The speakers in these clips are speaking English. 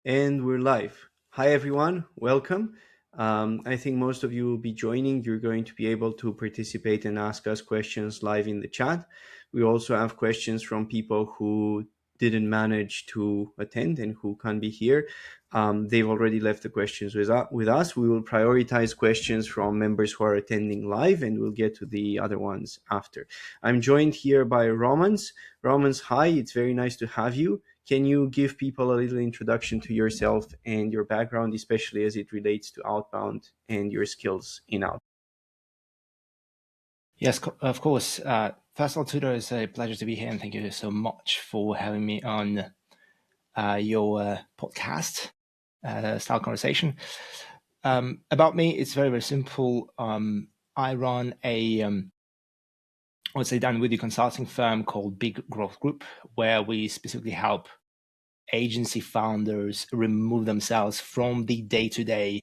And we're live. Hi, everyone. Welcome. I think most of you will be joining. You're going to be able to participate and ask us questions live in the chat. We also have questions from people who didn't manage to attend and who can't be here. They've already left the questions with us. We will prioritize questions from members who are attending live, and we'll get to the other ones after. I'm joined here by Romans. Romans, hi. It's very nice to have you. Can you give people a little introduction to yourself and your background, especially as it relates to Outbound and your skills in Outbound? Yes, of course. First of all, Tudor, it's a pleasure to be here, and thank you so much for having me on your podcast style conversation. About me, it's very, very simple. I run I would say, done with the consulting firm called Big Growth Group, where we specifically help agency founders remove themselves from the day-to-day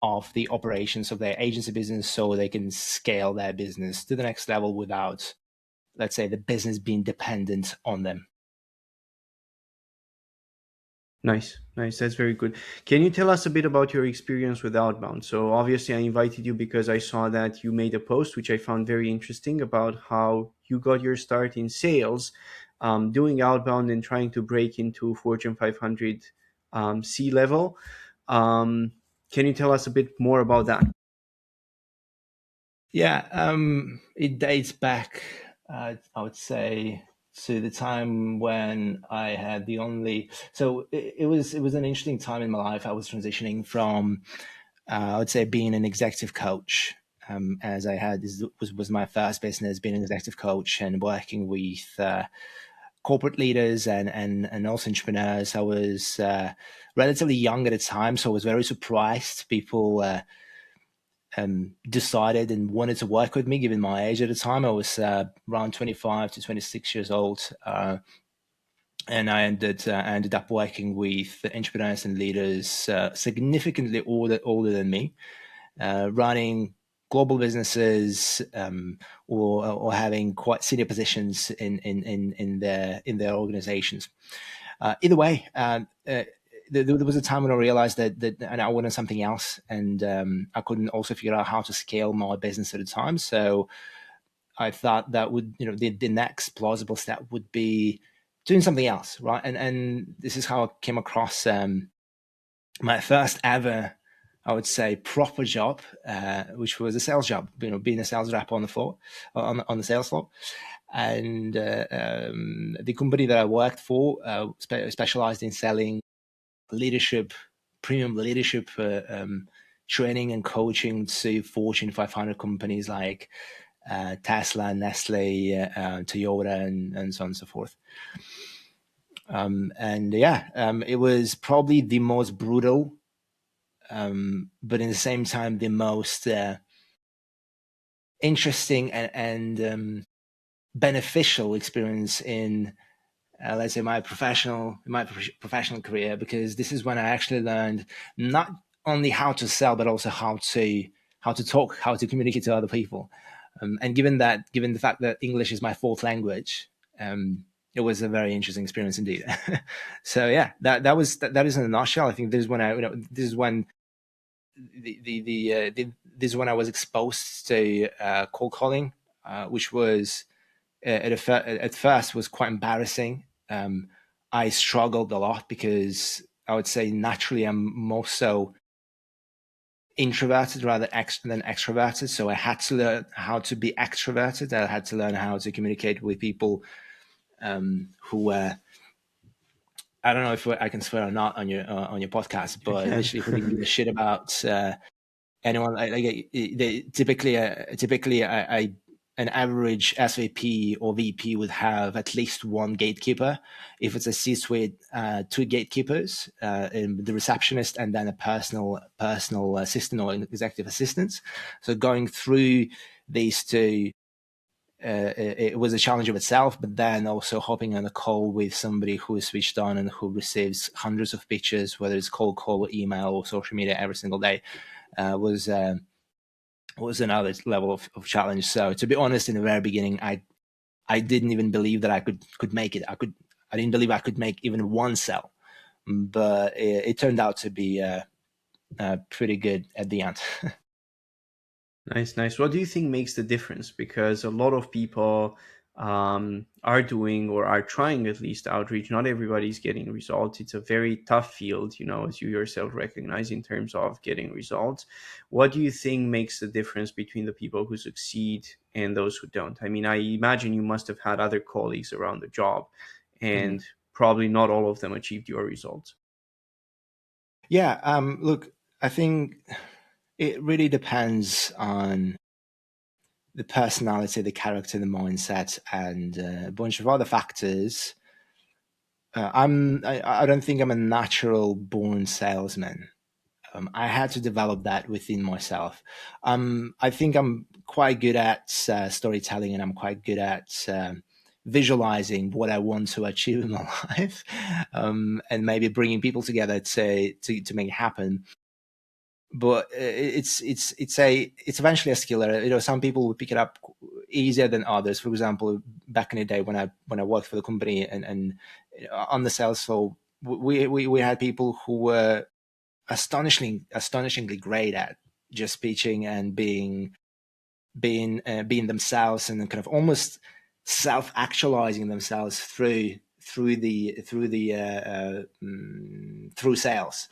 of the operations of their agency business so they can scale their business to the next level without, let's say, the business being dependent on them. Nice. That's very good. Can you tell us a bit about your experience with Outbound? So obviously I invited you because I saw that you made a post, which I found very interesting, about how you got your start in sales, doing Outbound and trying to break into Fortune 500 C-level. Can you tell us a bit more about that? Yeah, it dates back, I would say, to the time when I had the only. So it was an interesting time in my life. I was transitioning from, I would say, being an executive coach, as I had this was my first business, being an executive coach and working with corporate leaders and also entrepreneurs. I was relatively young at the time, so I was very surprised people decided and wanted to work with me, given my age at the time. I was around 25 to 26 years old. And I ended up working with entrepreneurs and leaders significantly older than me, running global businesses or having quite senior positions in their organizations. Either way, there was a time when I realized that and I wanted something else, and I couldn't also figure out how to scale my business at the time. So I thought that would, the next plausible step would be doing something else, right? And this is how I came across my first ever, I would say, proper job, which was a sales job. Being a sales rep on the floor, on the sales floor. And the company that I worked for specialized in selling leadership, premium leadership training and coaching to Fortune 500 companies like Tesla, Nestle, Toyota, and so on and so forth. It was probably the most brutal, but in the same time the most interesting and beneficial experience in, let's say, my professional career, because this is when I actually learned not only how to sell, but also how to talk, how to communicate to other people. And given the fact that English is my fourth language, it was a very interesting experience indeed. So yeah, that is in a nutshell. I think this is when this is when I was exposed to cold calling, which was at first was quite embarrassing. I struggled a lot because I would say naturally I'm more so introverted rather than extroverted. So I had to learn how to be extroverted. I had to learn how to communicate with people who were, I don't know if I can swear or not on your podcast, but literally who didn't give a shit about anyone. Typically, an average SVP or VP would have at least one gatekeeper. If it's a C-suite, two gatekeepers, the receptionist, and then a personal assistant or executive assistant. So going through these two, it was a challenge of itself, but then also hopping on a call with somebody who is switched on and who receives hundreds of pitches, whether it's cold call, or email, or social media every single day, was another level of challenge. So to be honest, in the very beginning, I didn't even believe that I could make it. I didn't believe I could make even one sale, but it turned out to be pretty good at the end. Nice, nice. What do you think makes the difference? Because a lot of people are doing or are trying at least outreach. Not everybody's getting results. It's a very tough field, as you yourself recognize in terms of getting results. What do you think makes the difference between the people who succeed and those who don't? I mean, I imagine you must have had other colleagues around the job, Mhm. and probably not all of them achieved your results. Yeah, look, I think it really depends on the personality, the character, the mindset, and a bunch of other factors. I don't think I'm a natural born salesman. I had to develop that within myself. I think I'm quite good at storytelling, and I'm quite good at visualizing what I want to achieve in my life, and maybe bringing people together to make it happen. But it's eventually a skill. Some people would pick it up easier than others. For example, back in the day when I worked for the company and on the sales floor, we had people who were astonishingly great at just pitching and being themselves, and kind of almost self actualizing themselves through sales.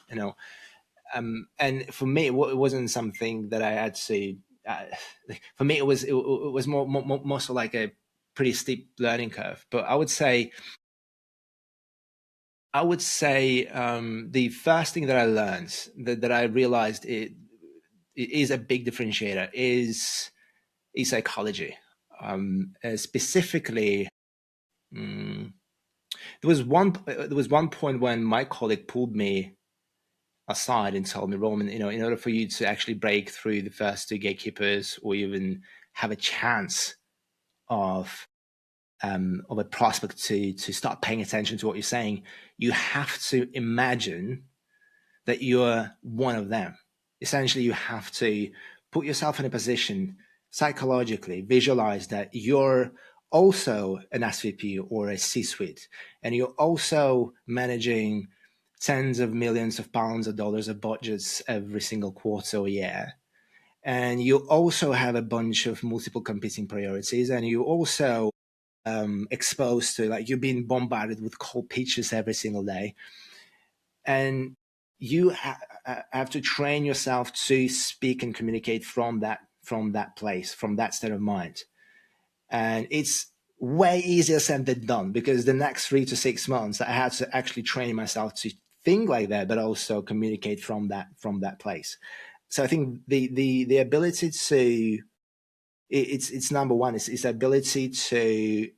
And for me, it wasn't something that I had to. Uh, for me, it was more so like a pretty steep learning curve. But I would say the first thing that I learned, that I realized it is a big differentiator, is psychology. Specifically, mm, there was one point when my colleague pulled me aside and told me, Roman, in order for you to actually break through the first two gatekeepers, or even have a chance of a prospect to start paying attention to what you're saying, you have to imagine that you're one of them. Essentially, you have to put yourself in a position, psychologically visualize that you're also an SVP or a C-suite, and you're also managing tens of millions of pounds or dollars of budgets every single quarter or year. And you also have a bunch of multiple competing priorities, and you also exposed to, like, you're being bombarded with cold pitches every single day, and you have to train yourself to speak and communicate from that place, from that state of mind. And it's way easier said than done, because the next 3 to 6 months I had to actually train myself to think like that, but also communicate from that place. So I think the ability to it's number one, it's the ability to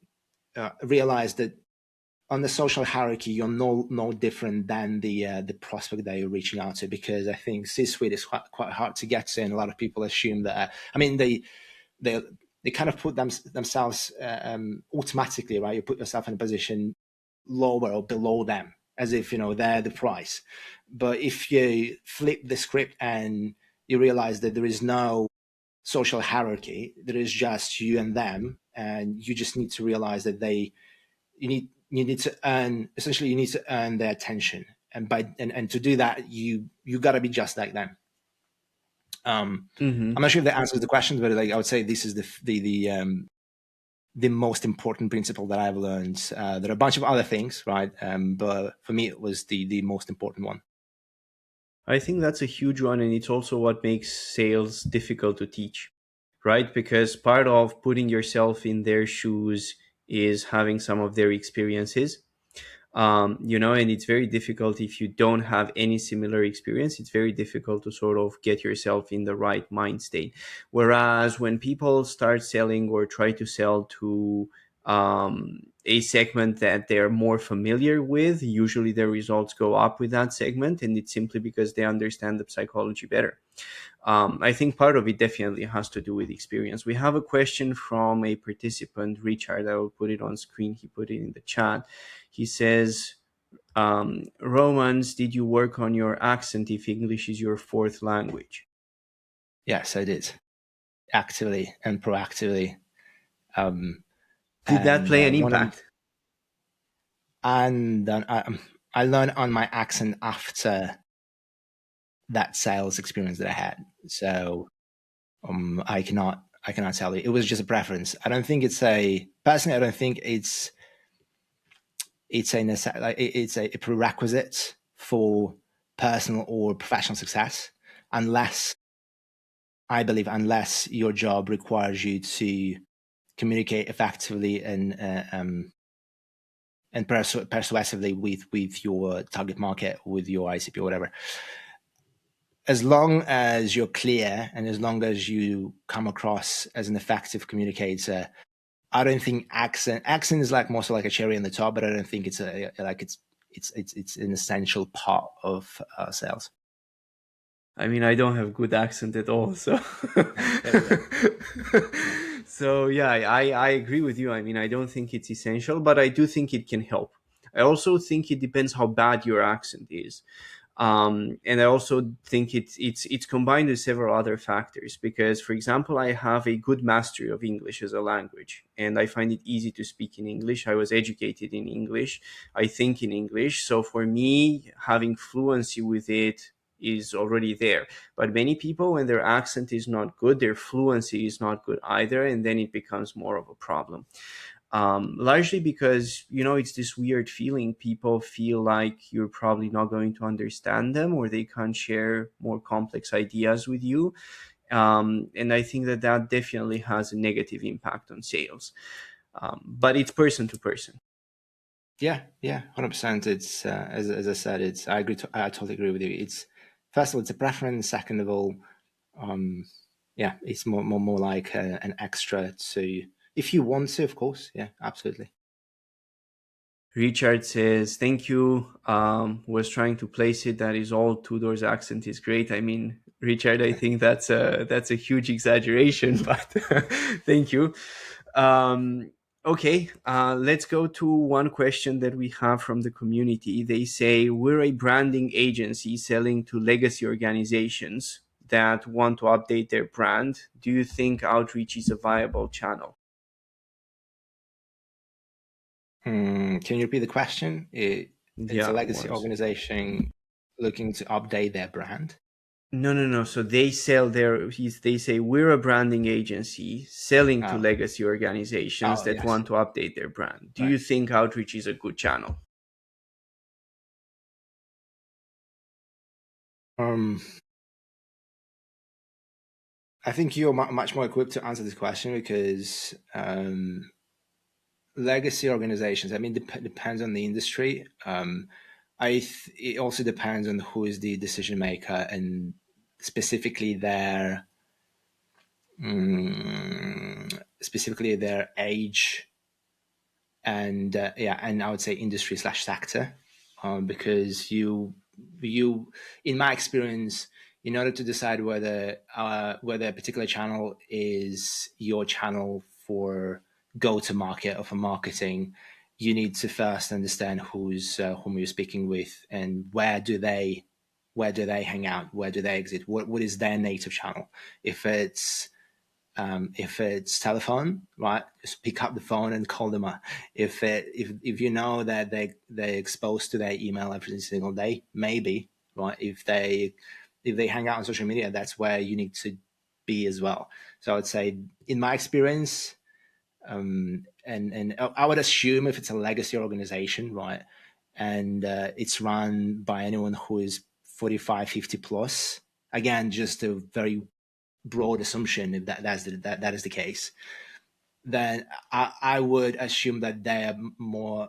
realize that on the social hierarchy, you're no different than the prospect that you're reaching out to, because I think C-suite is quite hard to get to, and a lot of people assume that. I mean, they they kind of put themselves automatically, right? You put yourself in a position lower or below them, as if they're the price. But if you flip the script and you realize that there is no social hierarchy, there is just you and them, and you just need to realize that you need to earn, essentially you need to earn their attention, and to do that, you got to be just like them. I'm Mm-hmm. not sure if that answers the question, but like I would say this is the most important principle that I've learned. There are a bunch of other things, right? But for me, it was the most important one. I think that's a huge one, and it's also what makes sales difficult to teach, right? Because part of putting yourself in their shoes is having some of their experiences, and it's very difficult if you don't have any similar experience. It's very difficult to sort of get yourself in the right mind state. Whereas when people start selling or try to sell to a segment that they're more familiar with, usually their results go up with that segment, and it's simply because they understand the psychology better. I think part of it definitely has to do with experience. We have a question from a participant, Richard. I will put it on screen. He put it in the chat. He says, Romans, did you work on your accent if English is your fourth language? Yes, I did, actively and proactively. Um, Did that and play an one of impact? and I learned on my accent after that sales experience that I had. So I cannot tell you. It was just a preference. I don't think it's a personally. I don't think it's a prerequisite for personal or professional success, unless I believe unless your job requires you to communicate effectively and persuasively with your target market, with your ICP or whatever. As long as you're clear and as long as you come across as an effective communicator, I don't think accent is like more so like a cherry on the top, but I don't think it's it's an essential part of sales. I mean, I don't have good accent at all, so There we go. so yeah, I agree with you. I mean, I don't think it's essential, but I do think it can help. I also think it depends how bad your accent is. And I also think it's combined with several other factors because, for example, I have a good mastery of English as a language, and I find it easy to speak in English. I was educated in English. I think in English, so for me, having fluency with it is already there. But many people, when their accent is not good, their fluency is not good either, and then it becomes more of a problem. Largely because, it's this weird feeling. People feel like you're probably not going to understand them, or they can't share more complex ideas with you. And I think that that definitely has a negative impact on sales. But it's person to person. Yeah, 100%. It's as I said, it's I agree. I totally agree with you. It's first of all, it's a preference. Second of all, um, yeah, it's more like an extra to if you want to, of course. Yeah, absolutely. Richard says, "Thank you. Was trying to place it. That is all. Tudor's accent is great." I mean, Richard, I think that's a huge exaggeration, but thank you. Okay, let's go to one question that we have from the community. They say, "We're a branding agency selling to legacy organizations that want to update their brand. Do you think outreach is a viable channel?" Can you repeat the question? It's a Yeah, legacy once. organization looking to update their brand. No, no, no. So they sell they say we're a branding agency selling to Oh, legacy organizations oh that yes, want to update their brand. Do right. you think outreach is a good channel? Um, I think you're much more equipped to answer this question because legacy organizations. I mean, depends on the industry. It also depends on who is the decision maker and specifically their age and and I would say industry slash sector, because you in my experience, in order to decide whether a particular channel is your channel for go to market or for marketing, you need to first understand whom you're speaking with and where do they hang out, where do they exist, what is their native channel. If it's telephone, right, just pick up the phone and call them up. If you know that they're exposed to their email every single day, maybe, right. If they hang out on social media, that's where you need to be as well. So I would say, in my experience, and I would assume if it's a legacy organization, right, and it's run by anyone who is 45, 50 plus. Again, just a very broad assumption, if that is the case, then I would assume that they are more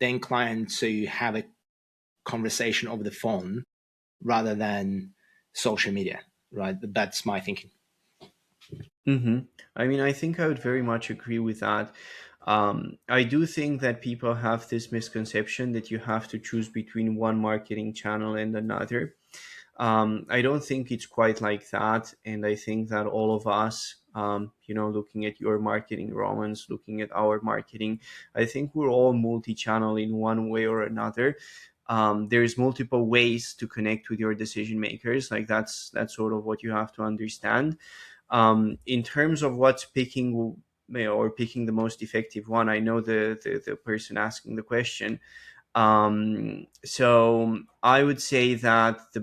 they're inclined to have a conversation over the phone rather than social media, right? That's my thinking. Mm-hmm. I mean, I think I would very much agree with that. I do think that people have this misconception that you have to choose between one marketing channel and another. I don't think it's quite like that. And I think that all of us, looking at your marketing, Romans, looking at our marketing, I think we're all multi channel in one way or another. There's multiple ways to connect with your decision makers. Like that's sort of what you have to understand. In terms of what's picking or picking the most effective one, I know the person asking the question. So I would say that the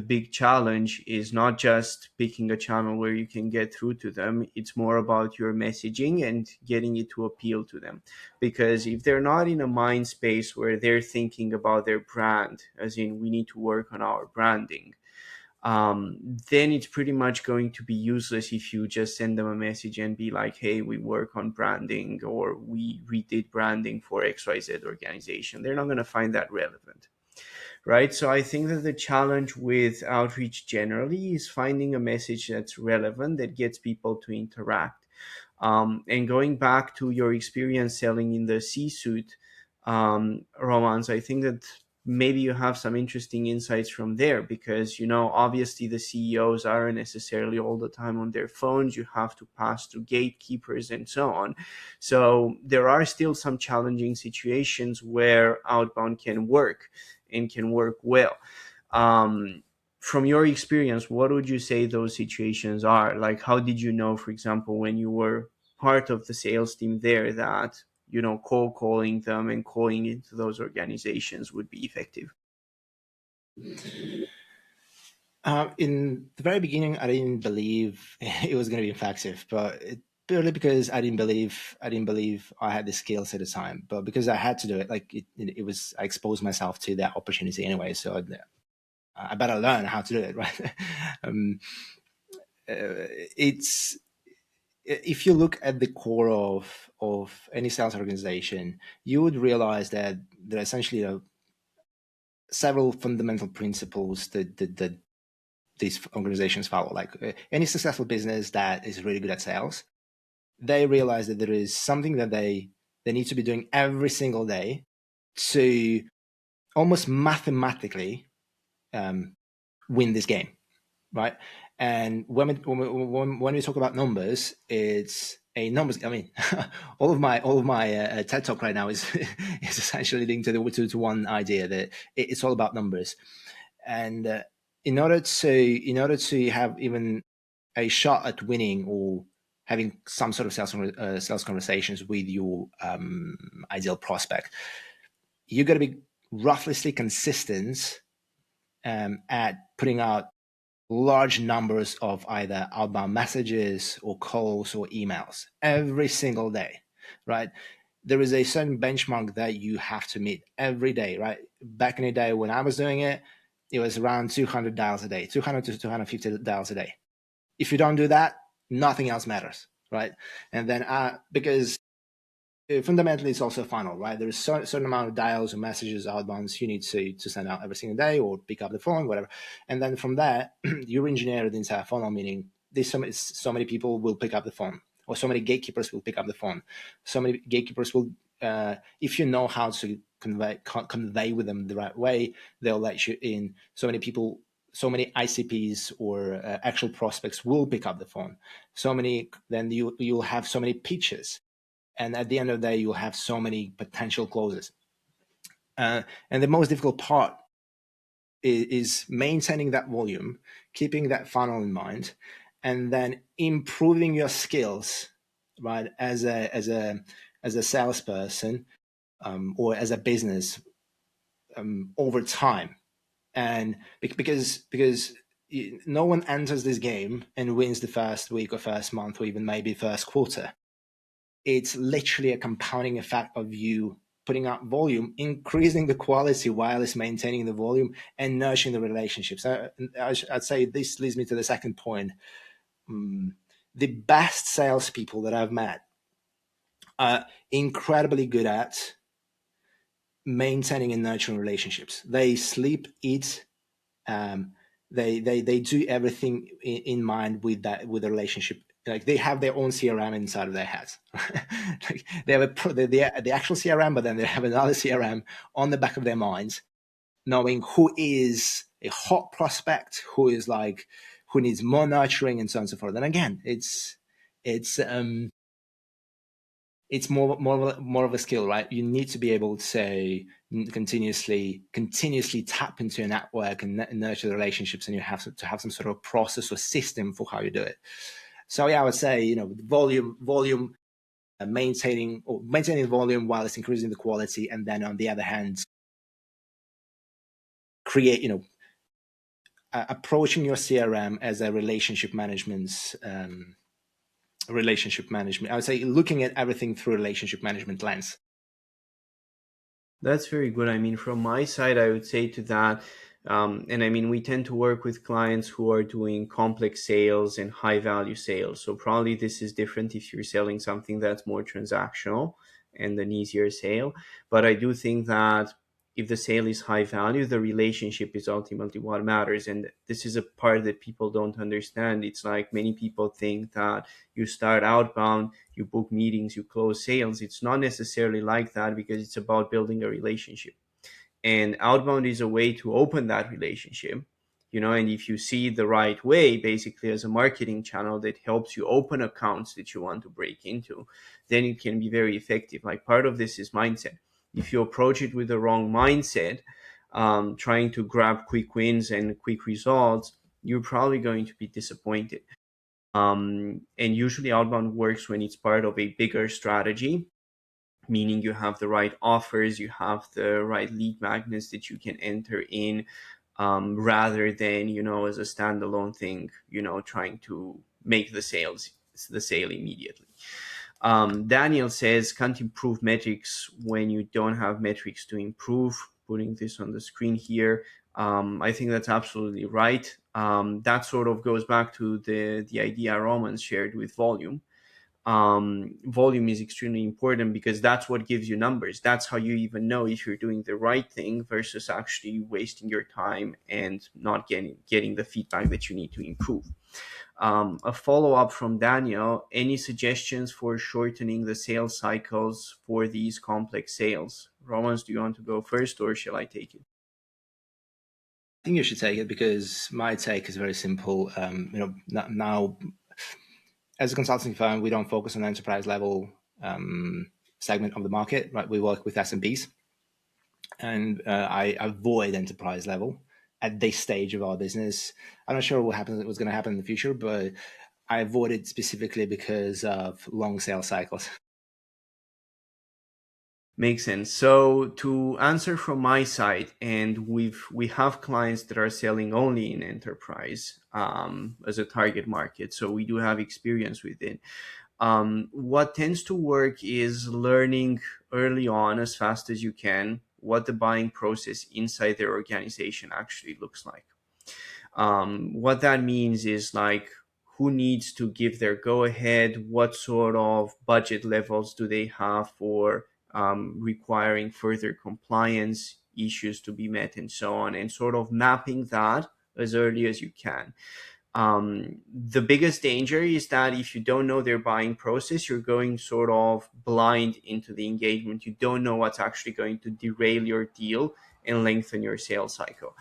big challenge is not just picking a channel where you can get through to them. It's more about your messaging and getting it to appeal to them. Because if they're not in a mind space where they're thinking about their brand, as in we need to work on our branding, then it's pretty much going to be useless if you just send them a message and be like, hey, we work on branding, or we did branding for XYZ organization. They're not going to find that relevant, right? So I think that the challenge with outreach generally is finding a message that's relevant, that gets people to interact. And going back to your experience selling in the C-suite, Romans, I think that maybe you have some interesting insights from there, because obviously the CEOs aren't necessarily all the time on their phones. You have to pass through gatekeepers and so on. So there are still some challenging situations where outbound can work and can work well. From your experience, what would you say those situations are? Like, how did you know, for example, when you were part of the sales team there, that cold calling them and calling into those organizations would be effective? In the very beginning, I didn't believe it was going to be effective, but purely because I didn't believe I had the skills at the time. But because I had to do it, like it was, I exposed myself to that opportunity anyway. So I better learn how to do it, right? um, it's If you look at the core of any sales organization, you would realize that there are essentially several fundamental principles that these organizations follow. Like any successful business that is really good at sales, they realize that there is something that they need to be doing every single day to almost mathematically win this game, right? And when we talk about numbers, it's a numbers. I mean, all of my TED talk right now is is essentially linked to one idea that it's all about numbers. And in order to have even a shot at winning or having some sort of sales conversations with your ideal prospect, you got to be roughly consistent at putting out large numbers of either outbound messages or calls or emails every single day, right? There is a certain benchmark that you have to meet every day, right? Back in the day when I was doing it, it was around 200 dials a day, 200 to 250 dials a day. If you don't do that, nothing else matters, right? And then, because fundamentally it's also a funnel, right? There's a certain amount of dials or messages, outbounds you need to send out every single day or pick up the phone, whatever. And then from that, you engineer the entire funnel, meaning there's so many people will pick up the phone, or so many gatekeepers will pick up the phone. So many gatekeepers will, if you know how to convey with them the right way, they'll let you in. So many people, so many ICPs or actual prospects will pick up the phone. So many, then you'll have so many pitches, and at the end of the day you'll have so many potential closes, and the most difficult part is maintaining that volume, keeping that funnel in mind, and then improving your skills, right, as a salesperson, or as a business, over time. And because no one enters this game and wins the first week or first month or even maybe first quarter. It's literally a compounding effect of you putting out volume, increasing the quality while it's maintaining the volume and nurturing the relationships. I'd say this leads me to the second point. The best salespeople that I've met are incredibly good at maintaining and nurturing relationships. They sleep, eat, they do everything in mind with the relationship. Like they have their own CRM inside of their heads. Like they have the actual CRM, but then they have another CRM on the back of their minds, knowing who is a hot prospect, who needs more nurturing, and so on and so forth. And again, it's more of a skill, right? You need to be able to say continuously tap into your network and nurture the relationships, and you have to have some sort of process or system for how you do it. So yeah, I would say volume maintaining volume while it's increasing the quality, and then on the other hand, create, approaching your CRM as a relationship management. I would say looking at everything through a relationship management lens. That's very good. I mean, from my side, I would say to that, and I mean, we tend to work with clients who are doing complex sales and high value sales. So probably this is different if you're selling something that's more transactional and an easier sale. But I do think that if the sale is high value, the relationship is ultimately what matters. And this is a part that people don't understand. It's like many people think that you start outbound, you book meetings, you close sales. It's not necessarily like that, because it's about building a relationship. And outbound is a way to open that relationship, and if you see the right way, basically as a marketing channel that helps you open accounts that you want to break into, then it can be very effective. Like, part of this is mindset. If you approach it with the wrong mindset, trying to grab quick wins and quick results, you're probably going to be disappointed. And usually outbound works when it's part of a bigger strategy, meaning you have the right offers, you have the right lead magnets that you can enter in, rather than, as a standalone thing, trying to make the sale immediately. Daniel says, can't improve metrics when you don't have metrics to improve. Putting this on the screen here. I think that's absolutely right. That sort of goes back to the idea Roman shared with volume. Volume is extremely important because that's what gives you numbers. That's how you even know if you're doing the right thing versus actually wasting your time and not getting the feedback that you need to improve. A follow-up from Daniel: any suggestions for shortening the sales cycles for these complex sales? Romans, do you want to go first, or shall I take it? I think you should take it, because my take is very simple. Now, as a consulting firm, we don't focus on the enterprise level segment of the market, right? We work with SMBs, and I avoid enterprise level at this stage of our business. I'm not sure what's going to happen in the future, but I avoid it specifically because of long sales cycles. Makes sense. So to answer from my side, and we have clients that are selling only in enterprise as a target market, so we do have experience with it. What tends to work is learning early on, as fast as you can, what the buying process inside their organization actually looks like. What that means is, like, who needs to give their go ahead, what sort of budget levels do they have for requiring further compliance issues to be met, and so on, and sort of mapping that as early as you can. The biggest danger is that if you don't know their buying process, you're going sort of blind into the engagement. You don't know what's actually going to derail your deal and lengthen your sales cycle.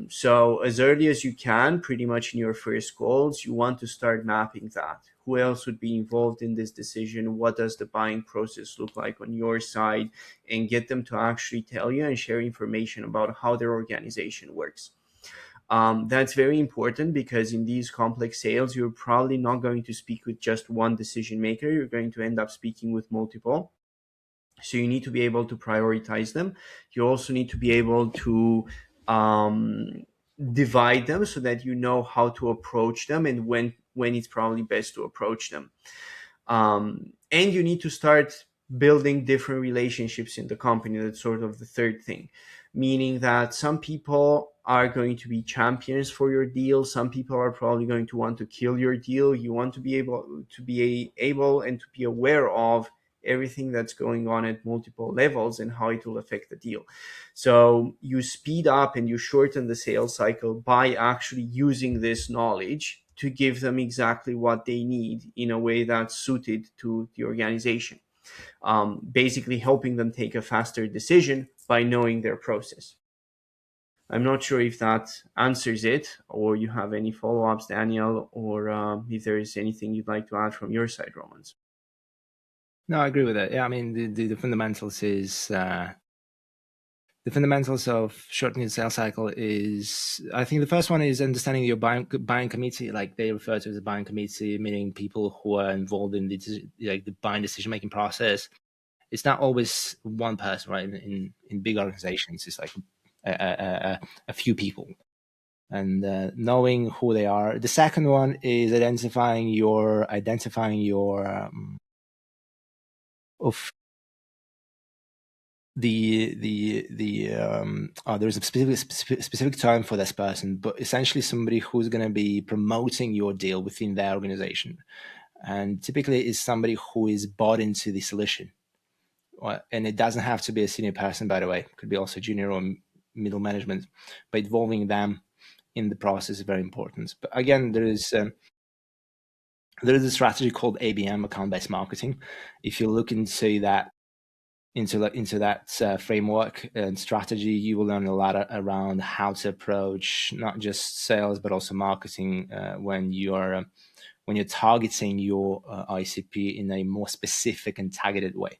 So as early as you can, pretty much in your first calls, you want to start mapping that. Who else would be involved in this decision? What does the buying process look like on your side? And get them to actually tell you and share information about how their organization works. That's very important, because in these complex sales, you're probably not going to speak with just one decision maker. You're going to end up speaking with multiple. So you need to be able to prioritize them. You also need to be able to divide them so that you know how to approach them and when it's probably best to approach them. And you need to start building different relationships in the company. That's sort of the third thing, meaning that some people are going to be champions for your deal. Some people are probably going to want to kill your deal. You want to be able and to be aware of everything that's going on at multiple levels and how it will affect the deal. So you speed up and you shorten the sales cycle by actually using this knowledge to give them exactly what they need in a way that's suited to the organization. Basically helping them take a faster decision by knowing their process. I'm not sure if that answers it, or you have any follow-ups, Daniel, or if there is anything you'd like to add from your side, Romans. No, I agree with that. Yeah, I mean, the fundamentals is The fundamentals of shortening the sales cycle is, I think the first one is understanding your buying committee. Like they refer to as a buying committee, meaning people who are involved in the buying decision making process. It's not always one person, right? In big organizations, it's like a few people, and knowing who they are. The second one is identifying your of there's a specific term for this person, but essentially somebody who's going to be promoting your deal within their organization, and typically is somebody who is bought into the solution. And it doesn't have to be a senior person, by the way. It could be also junior or middle management, but involving them in the process is very important. But again, there is a strategy called ABM, account-based marketing. If you look into that framework and strategy, you will learn a lot around how to approach not just sales but also marketing when you're targeting your ICP in a more specific and targeted way.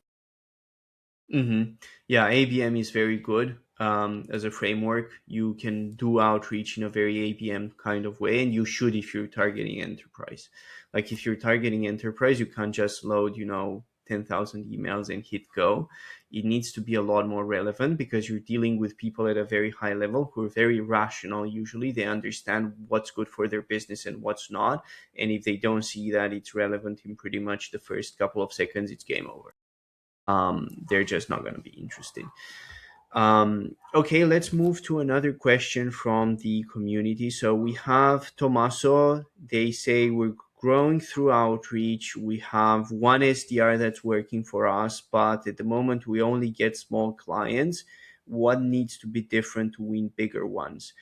Mm-hmm. Yeah, ABM is very good as a framework. You can do outreach in a very ABM kind of way, and you should if you're targeting enterprise. Like if you're targeting enterprise, you can't just load, 10,000 emails and hit go. It needs to be a lot more relevant because you're dealing with people at a very high level who are very rational. Usually they understand what's good for their business and what's not. And if they don't see that it's relevant in pretty much the first couple of seconds, it's game over. They're just not going to be interested. Okay, let's move to another question from the community. So we have Tommaso. They say we're growing through outreach. We have one SDR that's working for us, but at the moment we only get small clients. What needs to be different to win bigger ones?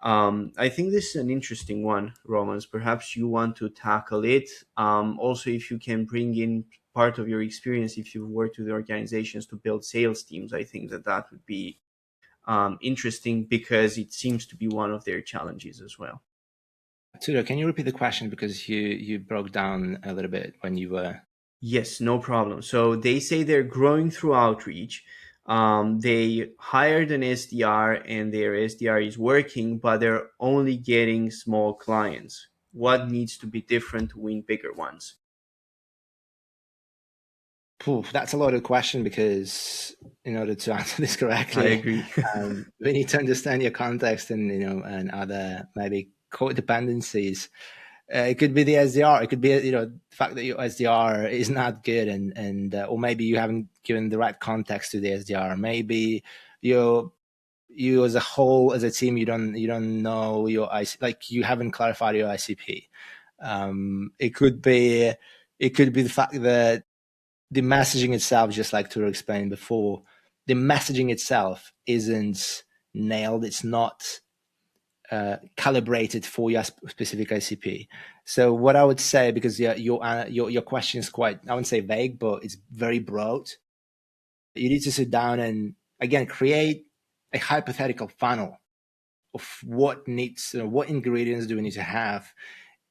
I think this is an interesting one, Romans. Perhaps you want to tackle it. Also, if you can bring in part of your experience, if you've worked with organizations to build sales teams, I think that would be interesting because it seems to be one of their challenges as well. Tudor, can you repeat the question because you broke down a little bit when you were... Yes, no problem. So they say they're growing through outreach. They hired an SDR and their SDR is working, but they're only getting small clients. What needs to be different to win bigger ones? That's a loaded question because in order to answer this correctly, I agree. we need to understand your context and and other maybe codependencies. It could be the SDR. It could be the fact that your SDR is not good, and or maybe you haven't given the right context to the SDR. Maybe you as a whole, as a team, you don't know your IC, like you haven't clarified your ICP. It could be the fact that the messaging itself, just like Tudor explained before, the messaging itself isn't nailed. It's not calibrated for your specific ICP. So what I would say, because your question is quite, I wouldn't say vague, but it's very broad. You need to sit down and again create a hypothetical funnel of what ingredients do we need to have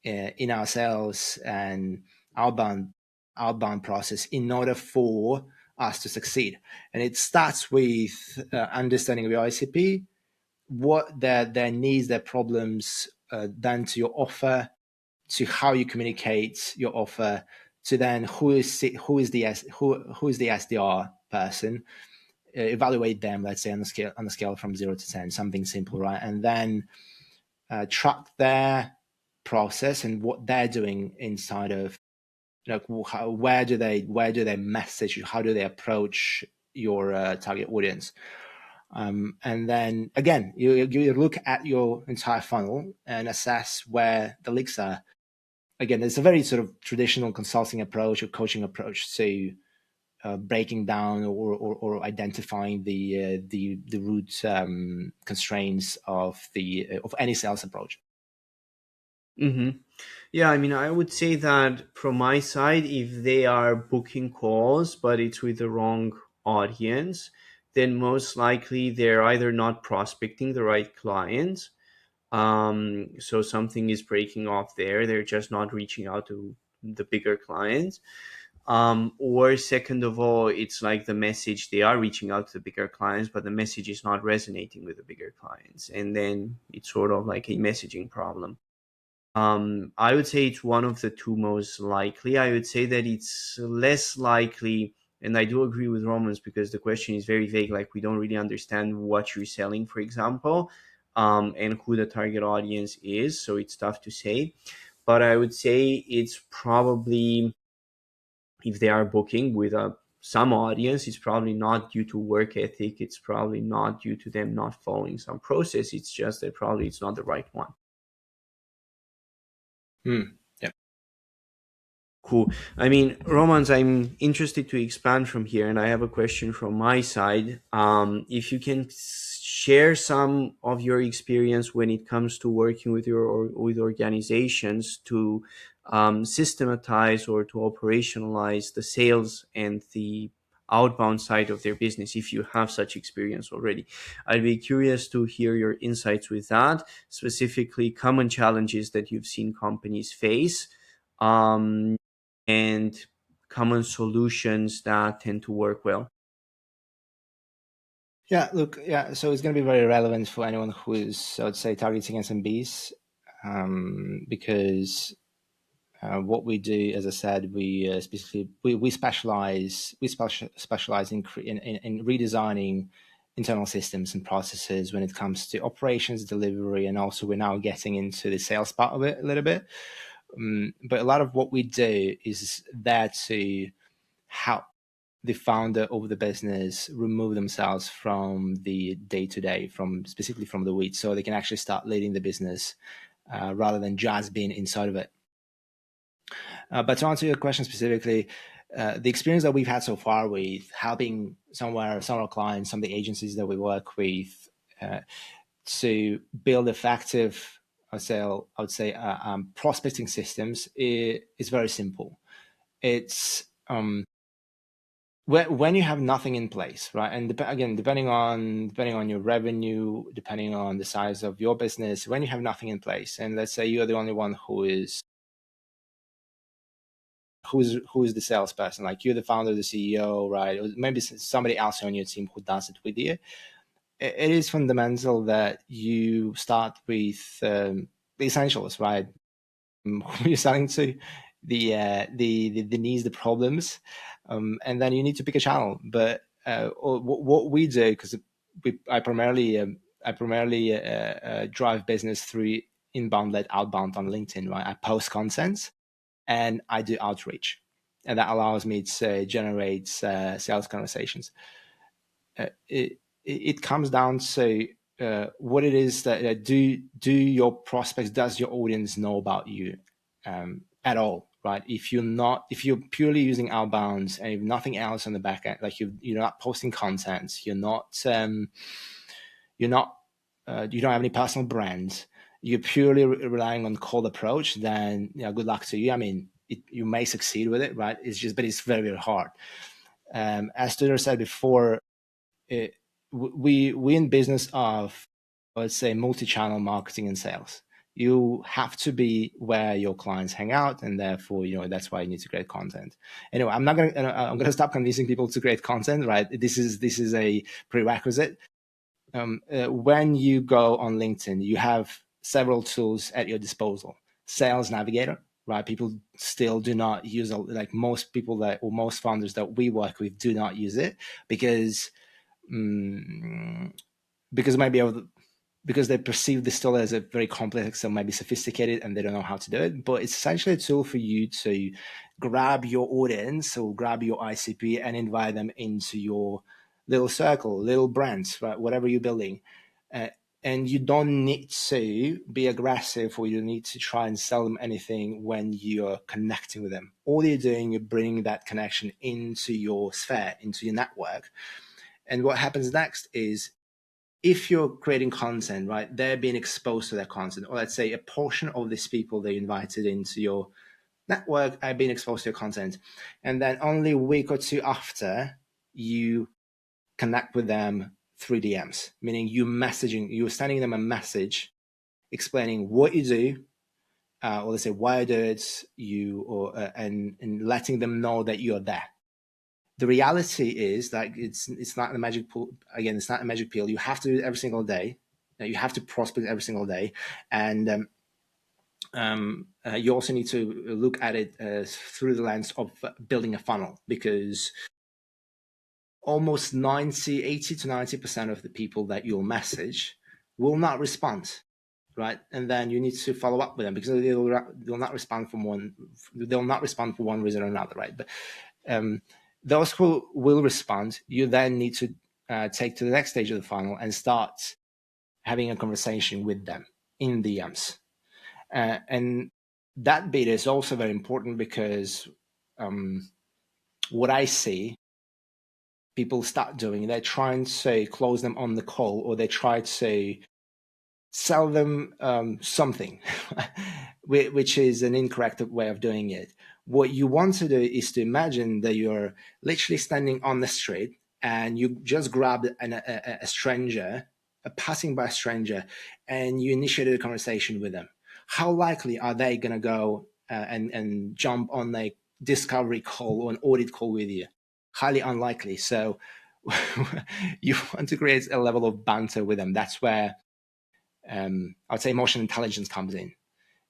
in our sales and outbound process in order for us to succeed. And it starts with understanding of your ICP, what their needs, their problems, then to your offer, to how you communicate your offer, to then who is the SDR person. Evaluate them, let's say on the scale from 0 to 10, something simple, right? And then track their process and what they're doing inside of, where do they message you, how do they approach your target audience. And then again, you look at your entire funnel and assess where the leaks are. Again, it's a very sort of traditional consulting approach or coaching approach to breaking down or identifying the root constraints of any sales approach. Mm-hmm. Yeah, I mean, I would say that from my side, if they are booking calls, but it's with the wrong audience, then most likely they're either not prospecting the right clients. So something is breaking off there. They're just not reaching out to the bigger clients. Or second of all, it's like the message, they are reaching out to the bigger clients, but the message is not resonating with the bigger clients, and then it's sort of like a messaging problem. I would say it's one of the two most likely. I would say that it's less likely, and I do agree with Romans because the question is very vague. Like, we don't really understand what you're selling, for example, and who the target audience is. So it's tough to say. But I would say it's probably, if they are booking with some audience, it's probably not due to work ethic. It's probably not due to them not following some process. It's just that probably it's not the right one. Yeah. Cool. I mean, Romans, I'm interested to expand from here, and I have a question from my side. If you can share some of your experience when it comes to working with with organizations to systematize or to operationalize the sales and the outbound side of their business, if you have such experience already. I'd be curious to hear your insights with that, specifically common challenges that you've seen companies face. Um, and common solutions that tend to work well. Yeah, look, yeah, so it's going to be very relevant for anyone who is, I would say, targeting SMBs, because what we do, as I said, we specifically we specialize in redesigning internal systems and processes when it comes to operations, delivery, and also we're now getting into the sales part of it a little bit. But a lot of what we do is there to help the founder of the business remove themselves from the day-to-day, from specifically from the weeds, so they can actually start leading the business rather than just being inside of it. But to answer your question specifically, the experience that we've had so far with helping some of our clients, some of the agencies that we work with, to build effective, I would say, prospecting systems is very simple. It's when you have nothing in place, right? And again, depending on your revenue, depending on the size of your business, when you have nothing in place, and let's say you're the only one who's the salesperson, like you're the founder, the CEO, right? Or maybe somebody else on your team who does it with you. It is fundamental that you start with the essentials, right? Who you're selling to, the needs, the problems, and then you need to pick a channel. But what we do, because I primarily drive business through inbound led outbound on LinkedIn, right? I post content and I do outreach, and that allows me to generate sales conversations. It comes down to what it is that do your prospects, does your audience know about you at all, right? If you're purely using outbounds and if nothing else on the back end, like you're not posting content, you don't have any personal brands, you're purely relying on cold approach, then good luck to you. I mean, you may succeed with it, right? But it's very, very hard. As Tudor said before, we in business of, let's say, multi-channel marketing and sales. You have to be where your clients hang out, and therefore, that's why you need to create content. Anyway, I'm gonna stop convincing people to create content, right? This is a prerequisite. When you go on LinkedIn, you have several tools at your disposal. Sales Navigator, right? People still do not use, like most people or most founders that we work with do not use it because because maybe because they perceive this tool as a very complex or maybe sophisticated and they don't know how to do it. But it's essentially a tool for you to grab your audience or grab your ICP and invite them into your little circle, little brands, right? Whatever you're building. And you don't need to be aggressive or you need to try and sell them anything when you're connecting with them. All you're doing, you're bringing that connection into your sphere, into your network. And what happens next is, if you're creating content, right, they're being exposed to that content, or let's say a portion of these people they invited into your network are being exposed to your content. And then only a week or two after, you connect with them through DMs, meaning you're sending them a message explaining what you do, or let's say why did you, or and letting them know that you're there. The reality is that it's not a magic pill. Again, it's not a magic pill. You have to do it every single day. You have to prospect every single day, and you also need to look at it through the lens of building a funnel, because almost 80 to 90% of the people that you'll message will not respond, right? And then you need to follow up with them, because they'll not respond they'll not respond for one reason or another, right? But those who will respond, you then need to take to the next stage of the funnel and start having a conversation with them in DMs. And that bit is also very important, because what I see people start doing, they try and say close them on the call, or they try to say sell them something, which is an incorrect way of doing it. What you want to do is to imagine that you're literally standing on the street and you just grabbed a stranger, a passing by stranger, and you initiated a conversation with them. How likely are they going to go and jump on a discovery call or an audit call with you? Highly unlikely. So you want to create a level of banter with them. That's where I'd say emotional intelligence comes in.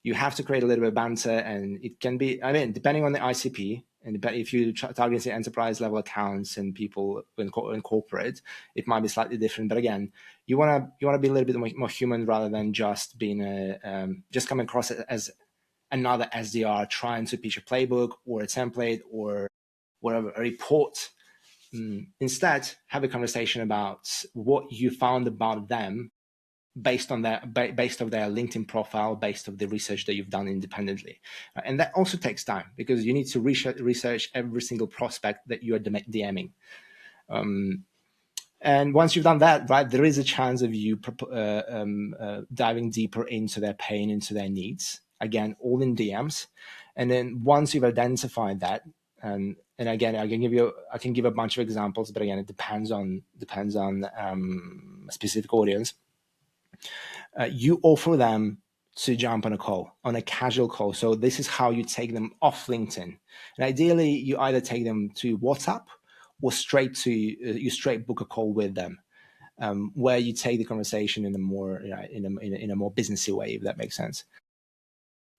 You have to create a little bit of banter, and it can be, I mean, depending on the ICP, and if you target the enterprise level accounts and people in corporate, it might be slightly different. But again, you want to be a little bit more human, rather than just being just come across as another SDR trying to pitch a playbook or a template or whatever, a report. Instead, have a conversation about what you found about them based on their LinkedIn profile, based on the research that you've done independently. And that also takes time, because you need to research every single prospect that you are DMing. And once you've done that, right, there is a chance of you diving deeper into their pain, into their needs. Again, all in DMs. And then once you've identified that, and again, I can give a bunch of examples, but again, it depends on a specific audience. You offer them to jump on a call, on a casual call. So this is how you take them off LinkedIn. And ideally, you either take them to WhatsApp, or you straight book a call with them, where you take the conversation in a more in a more businessy way, if that makes sense.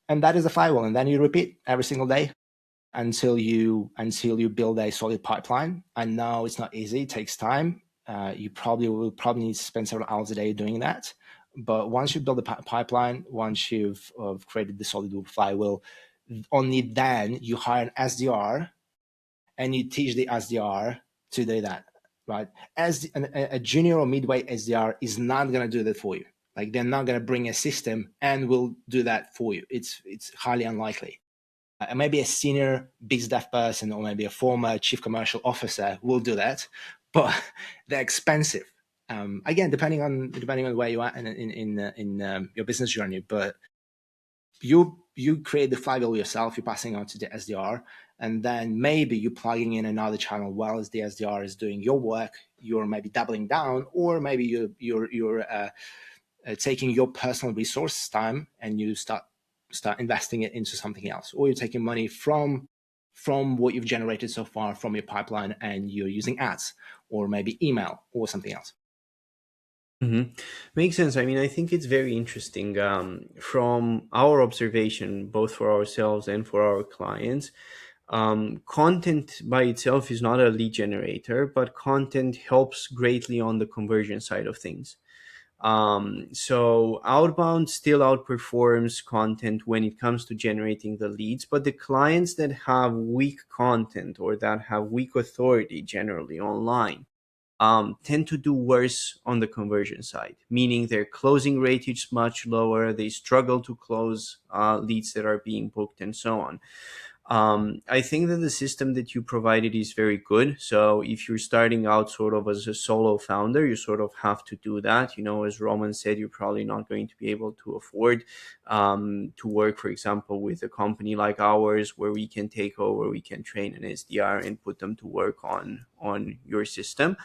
And that is the firewall. And then you repeat every single day until you build a solid pipeline. I know it's not easy; it takes time. You will probably need to spend several hours a day doing that. But once you build the pipeline, once you've created the solid flywheel, only then you hire an SDR and you teach the SDR to do that, right? As a junior or midway SDR is not going to do that for you. Like, they're not going to bring a system and will do that for you. It's highly unlikely. Maybe a senior biz dev person, or maybe a former chief commercial officer will do that, but they're expensive. Again, depending on where you are in your business journey, but you create the flywheel yourself. You're passing on to the SDR, and then maybe you're plugging in another channel while the SDR is doing your work. You're maybe doubling down, or maybe you're taking your personal resource time and you start investing it into something else, or you're taking money from what you've generated so far from your pipeline and you're using ads, or maybe email, or something else. Mm-hmm. Makes sense. I mean, I think it's very interesting from our observation, both for ourselves and for our clients. Content by itself is not a lead generator, but content helps greatly on the conversion side of things. So Outbound still outperforms content when it comes to generating the leads, but the clients that have weak content, or that have weak authority generally online, tend to do worse on the conversion side, meaning their closing rate is much lower. They struggle to close leads that are being booked, and so on. I think that the system that you provided is very good. So if you're starting out sort of as a solo founder, you sort of have to do that. As Roman said, you're probably not going to be able to afford to work, for example, with a company like ours, where we can take over, we can train an SDR and put them to work on your system.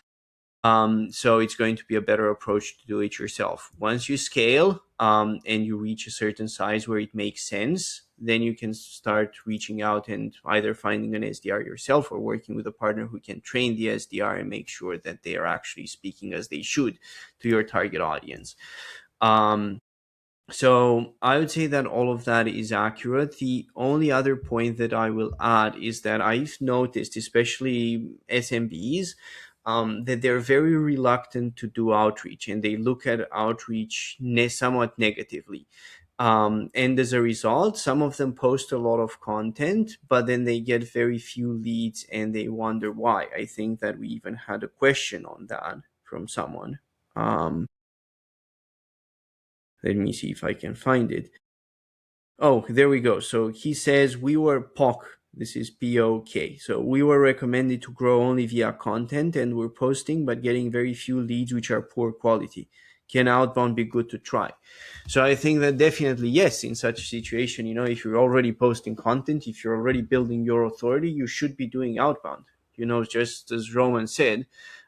So it's going to be a better approach to do it yourself. Once you scale and you reach a certain size where it makes sense, then you can start reaching out and either finding an SDR yourself or working with a partner who can train the SDR and make sure that they are actually speaking as they should to your target audience. So I would say that all of that is accurate. The only other point that I will add is that I've noticed, especially SMBs, that they're very reluctant to do outreach, and they look at outreach somewhat negatively. And as a result, some of them post a lot of content, but then they get very few leads and they wonder why. I think that we even had a question on that from someone. Um, Let me see if I can find it. Oh, there we go. So he says we were POC. This is POK. So we were recommended to grow only via content and we're posting, but getting very few leads, which are poor quality. Can outbound be good to try? So I think that definitely yes, in such a situation, if you're already posting content, if you're already building your authority, you should be doing outbound. Just as Roman said,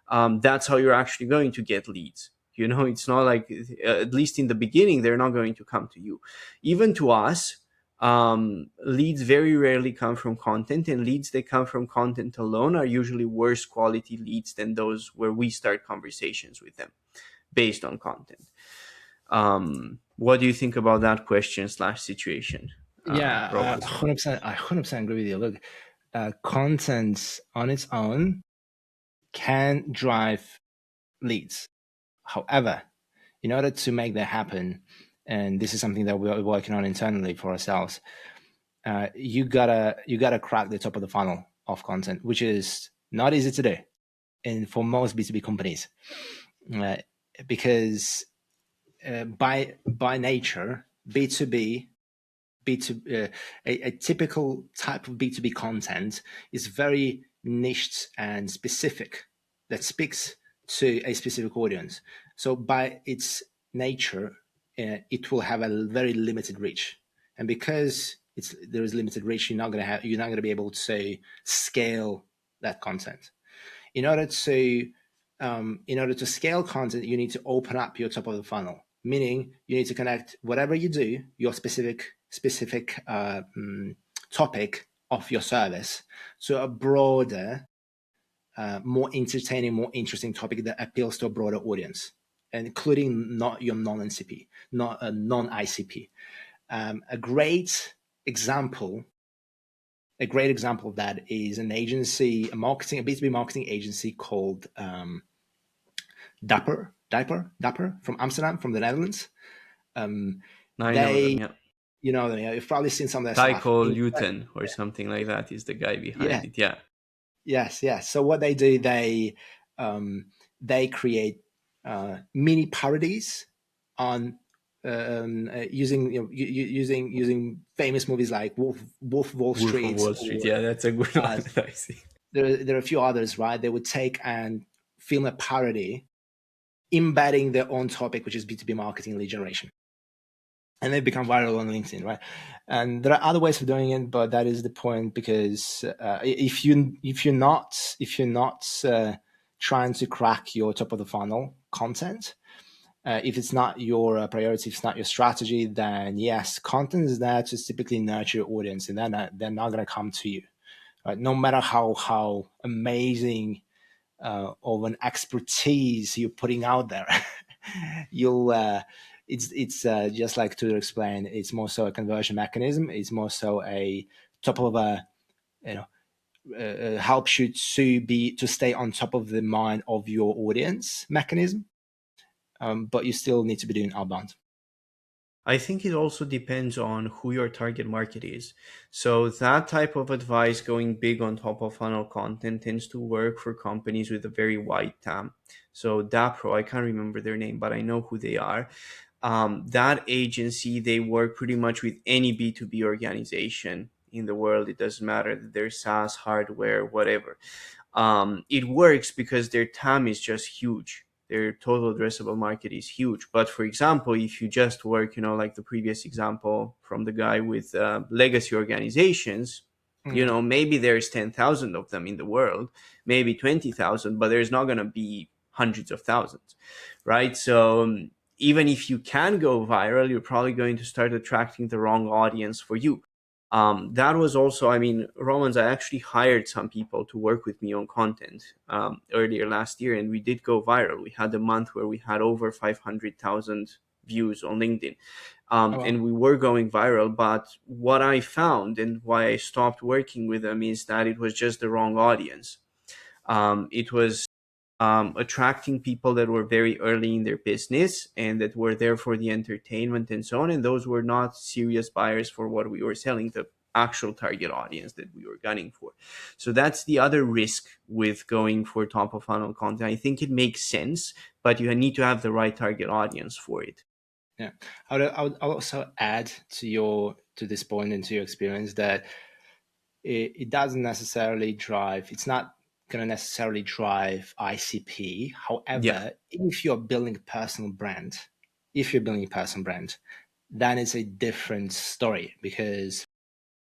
that's how you're actually going to get leads. It's not like, at least in the beginning, they're not going to come to you. Even to us, leads very rarely come from content, and leads that come from content alone are usually worse quality leads than those where we start conversations with them based on content. What do you think about that question / situation, Yeah, Roland? 100%. I 100% agree with you. Look, content on its own can drive leads. However, in order to make that happen, and this is something that we're working on internally for ourselves, you gotta crack the top of the funnel of content, which is not easy to do, and for most B2B companies, because by nature, B2B, a typical type of B2B content is very niched and specific, that speaks to a specific audience. So by its nature, it will have a very limited reach, and because there is limited reach, you're not gonna be able to scale that content. In order to scale content, you need to open up your top of the funnel, meaning you need to connect whatever you do, your specific topic of your service, to a broader, more entertaining, more interesting topic that appeals to a broader audience, including not your non-NCP, not a non-ICP. A great example of that is an agency, a B2B marketing agency called Dapper from Amsterdam, from the Netherlands. I know them, They, yeah. you've probably seen some of their stuff. Tycho Luten or something like that is the guy Yeah, behind it, yeah. yes. So what they do, they create mini parodies on using famous movies like Wolf of Wall Wolf of Street, Wall Street, or yeah, that's a good one. I see. there are a few others, right? They would take and film a parody embedding their own topic, which is B2B marketing lead generation. And they become viral on LinkedIn, right? And there are other ways of doing it, but that is the point, because if you're not trying to crack your top of the funnel content, if it's not your priority, if it's not your strategy, then yes, content is there to typically nurture your audience, and they're not going to come to you, right? No matter how amazing of an expertise you're putting out there, you'll it's just like Tudor explained. It's more so a conversion mechanism. It's more so a top of a, helps you to stay on top of the mind of your audience mechanism. But you still need to be doing outbound. I think it also depends on who your target market is. So that type of advice, going big on top of funnel content, tends to work for companies with a very wide TAM. So Dapro, I can't remember their name, but I know who they are. That agency, they work pretty much with any B2B organization in the world. It doesn't matter that they're SaaS, hardware, whatever. It works because their TAM is just huge. Their total addressable market is huge. But for example, if you just work, like the previous example from the guy with legacy organizations, maybe there's 10,000 of them in the world, maybe 20,000, but there's not going to be hundreds of thousands, right? So even if you can go viral, you're probably going to start attracting the wrong audience for you. That was also, I mean, Romans, I actually hired some people to work with me on content earlier last year, and we did go viral. We had a month where we had over 500,000 views on LinkedIn. Oh, wow. And we were going viral. But what I found and why I stopped working with them is that it was just the wrong audience. It was attracting people that were very early in their business and that were there for the entertainment and so on. And those were not serious buyers for what we were selling, the actual target audience that we were gunning for. So that's the other risk with going for top of funnel content. I think it makes sense, but you need to have the right target audience for it. Yeah, I would also add to this point and to your experience that it doesn't necessarily drive. It's not going to necessarily drive ICP. Yeah. However, if you're building a personal brand, then it's a different story, because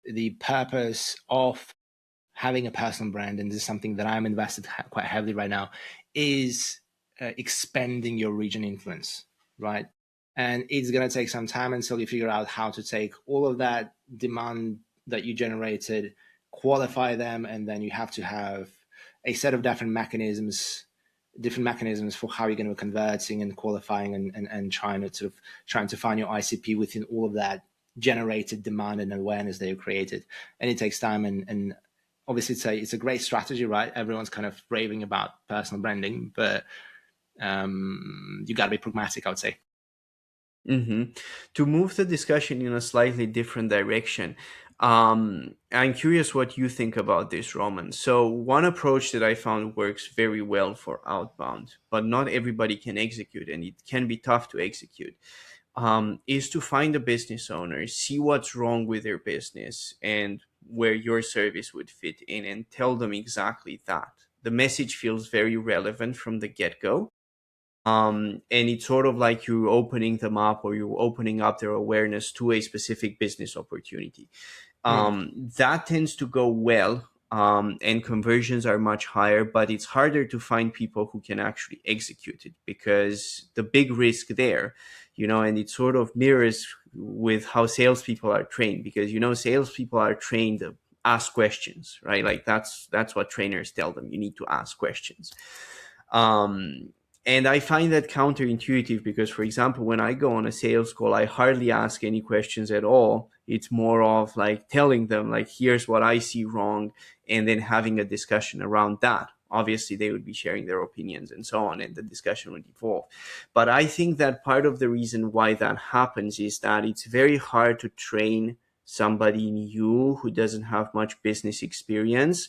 the purpose of having a personal brand, and this is something that I'm invested quite heavily right now, is expanding your region influence, right? And it's going to take some time until you figure out how to take all of that demand that you generated, qualify them, and then you have to have a set of different mechanisms for how you're going to be converting and qualifying and trying to find your ICP within all of that generated demand and awareness that you created. And it takes time, and obviously it's a great strategy, right? Everyone's kind of raving about personal branding, but you got to be pragmatic, I would say. Mm-hmm. To move the discussion in a slightly different direction, I'm curious what you think about this, Roman. So, one approach that I found works very well for outbound, but not everybody can execute, and it can be tough to execute, is to find a business owner, see what's wrong with their business and where your service would fit in, and tell them exactly that. The message feels very relevant from the get go, and it's sort of like you're opening them up or you're opening up their awareness to a specific business opportunity. Mm. That tends to go well, and conversions are much higher, but it's harder to find people who can actually execute it, because the big risk there, and it sort of mirrors with how salespeople are trained, because salespeople are trained to ask questions, right? Like that's what trainers tell them. You need to ask questions. Um, and I find that counterintuitive, because, for example, when I go on a sales call, I hardly ask any questions at all. It's more of like telling them, like, here's what I see wrong, and then having a discussion around that. Obviously, they would be sharing their opinions and so on, and the discussion would evolve. But I think that part of the reason why that happens is that it's very hard to train somebody new who doesn't have much business experience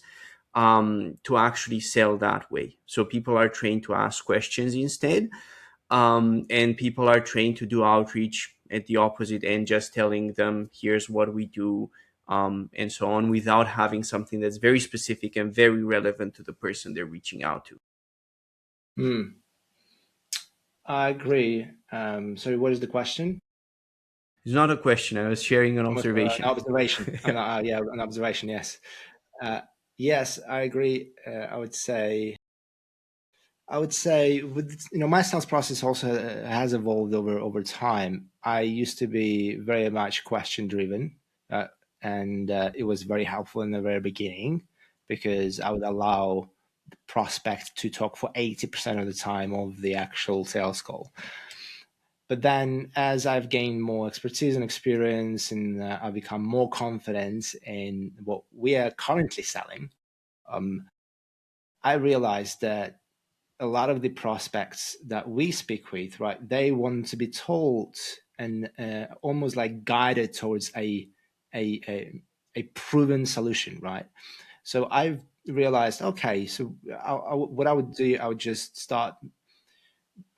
to actually sell that way. So people are trained to ask questions instead, and people are trained to do outreach at the opposite end, just telling them, here's what we do, and so on, without having something that's very specific and very relevant to the person they're reaching out to. Mm. I agree. Sorry, what is the question? It's not a question. I was sharing an An observation. observation. Yeah, an observation. Yes. Uh, yes, I agree. I would say, with my sales process also has evolved over time. I used to be very much question driven, and it was very helpful in the very beginning, because I would allow the prospect to talk for 80% of the time of the actual sales call. But then, as I've gained more expertise and experience, and I've become more confident in what we are currently selling, um, I realized that a lot of the prospects that we speak with, right, they want to be told and almost like guided towards a proven solution, right? So I've realized, okay, so what I would do, I would just start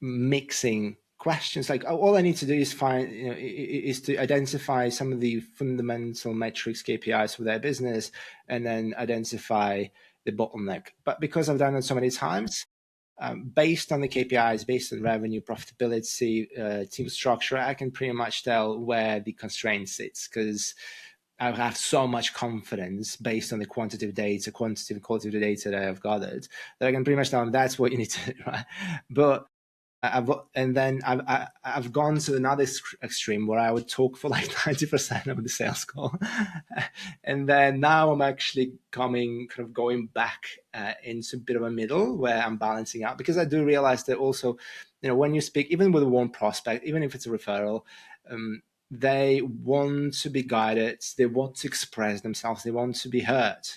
mixing questions. Like, all I need to do is is to identify some of the fundamental metrics, KPIs for their business, and then identify the bottleneck. But because I've done it so many times, based on the KPIs, based on revenue, profitability, team structure, I can pretty much tell where the constraint sits, because I have so much confidence based on the quantitative data, quantitative and qualitative data that I've gathered, that I can pretty much tell them that's what you need to do, right? But I've gone to another extreme where I would talk for like 90% of the sales call, and then now I'm actually going back into a bit of a middle where I'm balancing out, because I do realize that also, when you speak even with one prospect, even if it's a referral, they want to be guided, they want to express themselves, they want to be heard.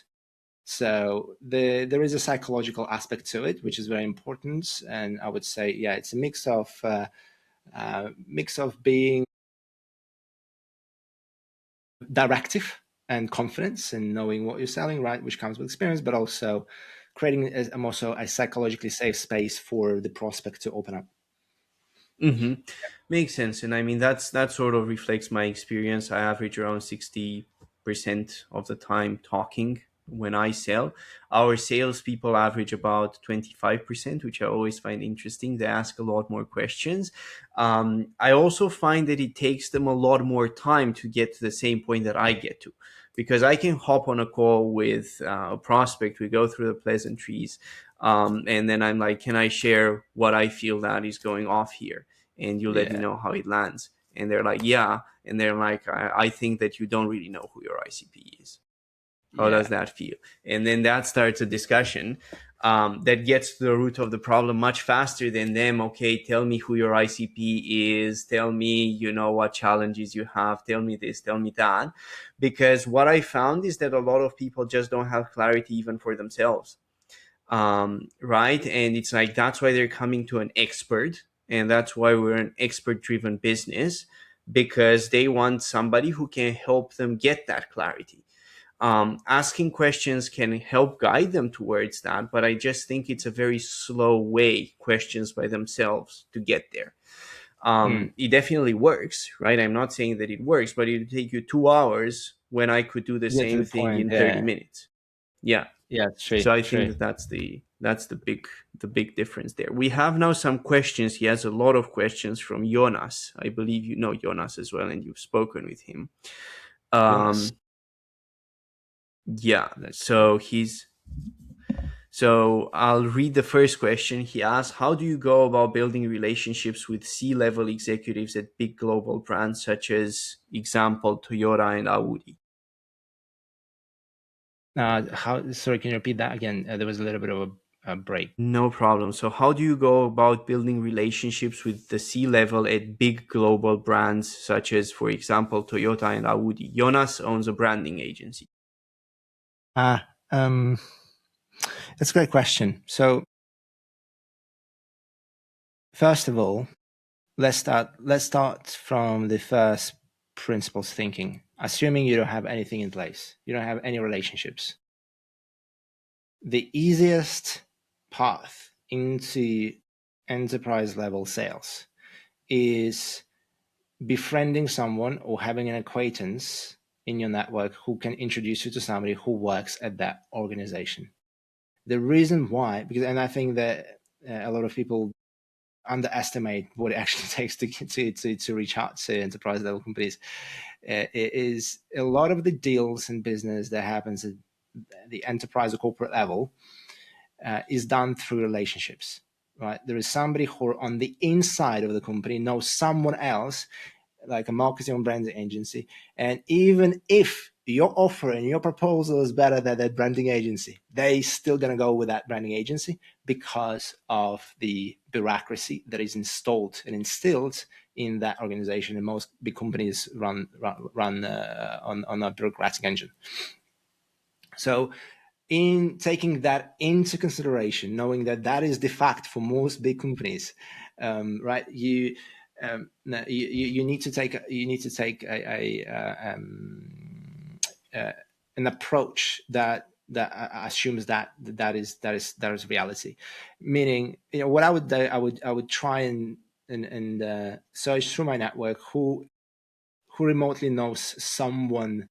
So there is a psychological aspect to it, which is very important. And I would say, yeah, it's a mix of being directive and confidence and knowing what you're selling, right, which comes with experience, but also creating a psychologically safe space for the prospect to open up. Mm-hmm. Makes sense, and I mean that sort of reflects my experience. I average around 60% of the time talking when I sell. Our salespeople average about 25%, which I always find interesting. They ask a lot more questions. I also find that it takes them a lot more time to get to the same point that I get to, because I can hop on a call with a prospect. We go through the pleasantries, and then I'm like, can I share what I feel that is going off here? And you let me Yeah, know how it lands. And they're like, yeah. And they're like, I think that you don't really know who your ICP is. How does yeah, that feel? And then that starts a discussion that gets to the root of the problem much faster than them. Okay, tell me who your ICP is. Tell me, what challenges you have. Tell me this, tell me that. Because what I found is that a lot of people just don't have clarity even for themselves. Right? And it's like, that's why they're coming to an expert. And that's why we're an expert driven business, because they want somebody who can help them get that clarity. Asking questions can help guide them towards that, but I just think it's a very slow way, questions by themselves, to get there. It definitely works, right? I'm not saying that it works, but it would take you 2 hours when I could do the get to same the thing point. in 30 Yeah, minutes. Yeah. yeah, So true, I think true. that's the big difference there. We have now some questions. He has a lot of questions from Jonas. I believe you know Jonas as well, and you've spoken with him. Jonas, Yeah. let's see. So I'll read the first question. He asks, how do you go about building relationships with C-level executives at big global brands such as, example, Toyota and Audi? How? Sorry, can you repeat that again? There was a little bit of a break. No problem. So how do you go about building relationships with the C-level at big global brands such as, for example, Toyota and Audi? Jonas owns a branding agency. Ah, that's a great question. So first of all, let's start from the first principles thinking. Assuming you don't have anything in place, you don't have any relationships. The easiest path into enterprise level sales is befriending someone or having an acquaintance in your network who can introduce you to somebody who works at that organization. The reason why, and I think that a lot of people underestimate what it actually takes to reach out to enterprise level companies, is a lot of the deals and business that happens at the enterprise or corporate level is done through relationships, right? There is somebody who on the inside of the company knows someone else, like a marketing and branding agency. And even if your offer and your proposal is better than that branding agency, they still going to go with that branding agency because of the bureaucracy that is installed and instilled in that organization. And most big companies run on a bureaucratic engine. So in taking that into consideration, knowing that that is the fact for most big companies, right? You need to take an approach that assumes that is reality. Meaning, what I would do, I would try and search through my network who remotely knows someone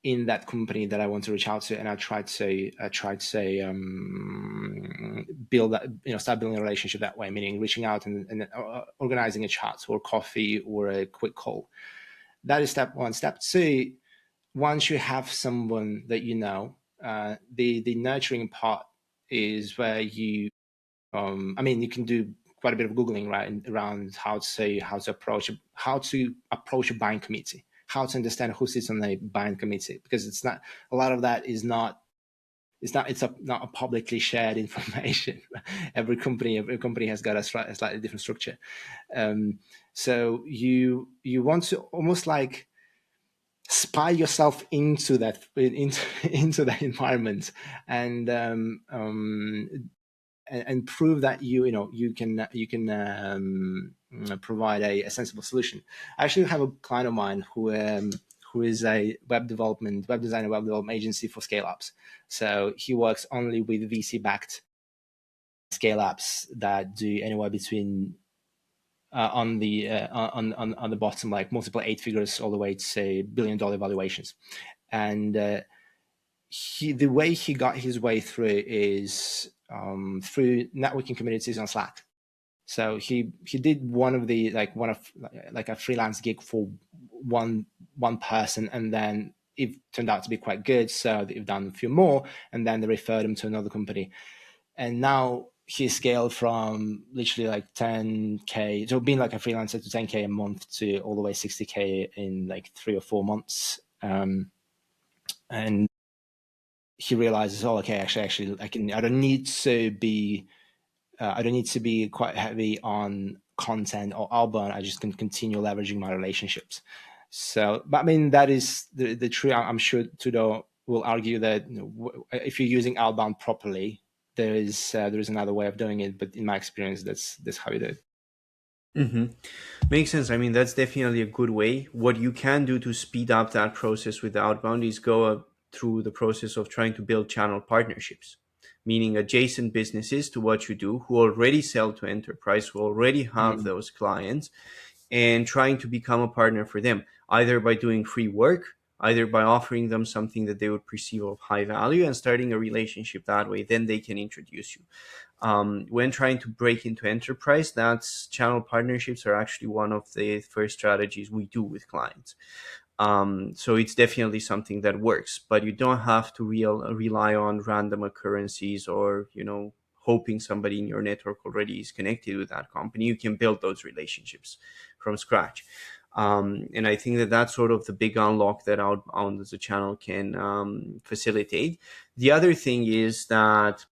in that company that I want to reach out to, and I try to build that, start building a relationship that way, meaning reaching out and organizing a chat or coffee or a quick call. That is step one. Step two, once you have someone that you know, the nurturing part is where you, I mean, you can do quite a bit of googling, right, around how to approach a buying committee, how to understand who sits on the buying committee, because it's not, a lot of that is not, not a publicly shared information. every company has got a slightly different structure. So you want to almost like spy yourself into into that environment, and and prove that you can provide a sensible solution. I actually have a client of mine who is a web designer, web development agency for scale ups. So he works only with VC backed scale ups that do anywhere between on the bottom, like multiple 8 figures all the way to say $1 billion valuations. And the way he got his way through is through networking communities on Slack. So he did one of a freelance gig for one person, and then it turned out to be quite good. So they've done a few more, and then they referred him to another company, and now he scaled from literally like 10K, so being like a freelancer, to 10K a month to all the way 60K in like 3 or 4 months. And he realizes, oh, okay, actually, I don't need to be quite heavy on content or outbound. I just can continue leveraging my relationships. So, but I mean, that is the true. I'm sure Tudor will argue that if you're using outbound properly, there is another way of doing it. But in my experience, that's how you do it. Mm-hmm. Makes sense. I mean, that's definitely a good way. What you can do to speed up that process with outbound is go through the process of trying to build channel partnerships, meaning adjacent businesses to what you do who already sell to enterprise, who already have Mm. those clients, and trying to become a partner for them, either by doing free work, either by offering them something that they would perceive of high value and starting a relationship that way. Then they can introduce you. When trying to break into enterprise, that's channel partnerships are actually one of the first strategies we do with clients. So it's definitely something that works, but you don't have to rely on random occurrences or, hoping somebody in your network already is connected with that company. You can build those relationships from scratch. And I think that that's sort of the big unlock that Outbound as a channel can facilitate. The other thing is that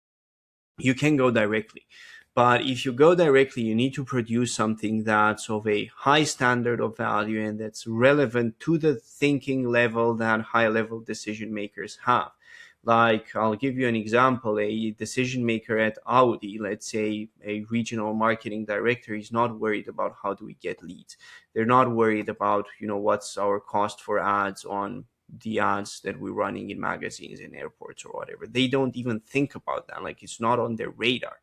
you can go directly. But if you go directly, you need to produce something that's of a high standard of value and that's relevant to the thinking level that high level decision makers have. Like, I'll give you an example. A decision maker at Audi, let's say a regional marketing director, is not worried about how do we get leads. They're not worried about, what's our cost for ads on the ads that we're running in magazines and airports or whatever. They don't even think about that. Like, it's not on their radar.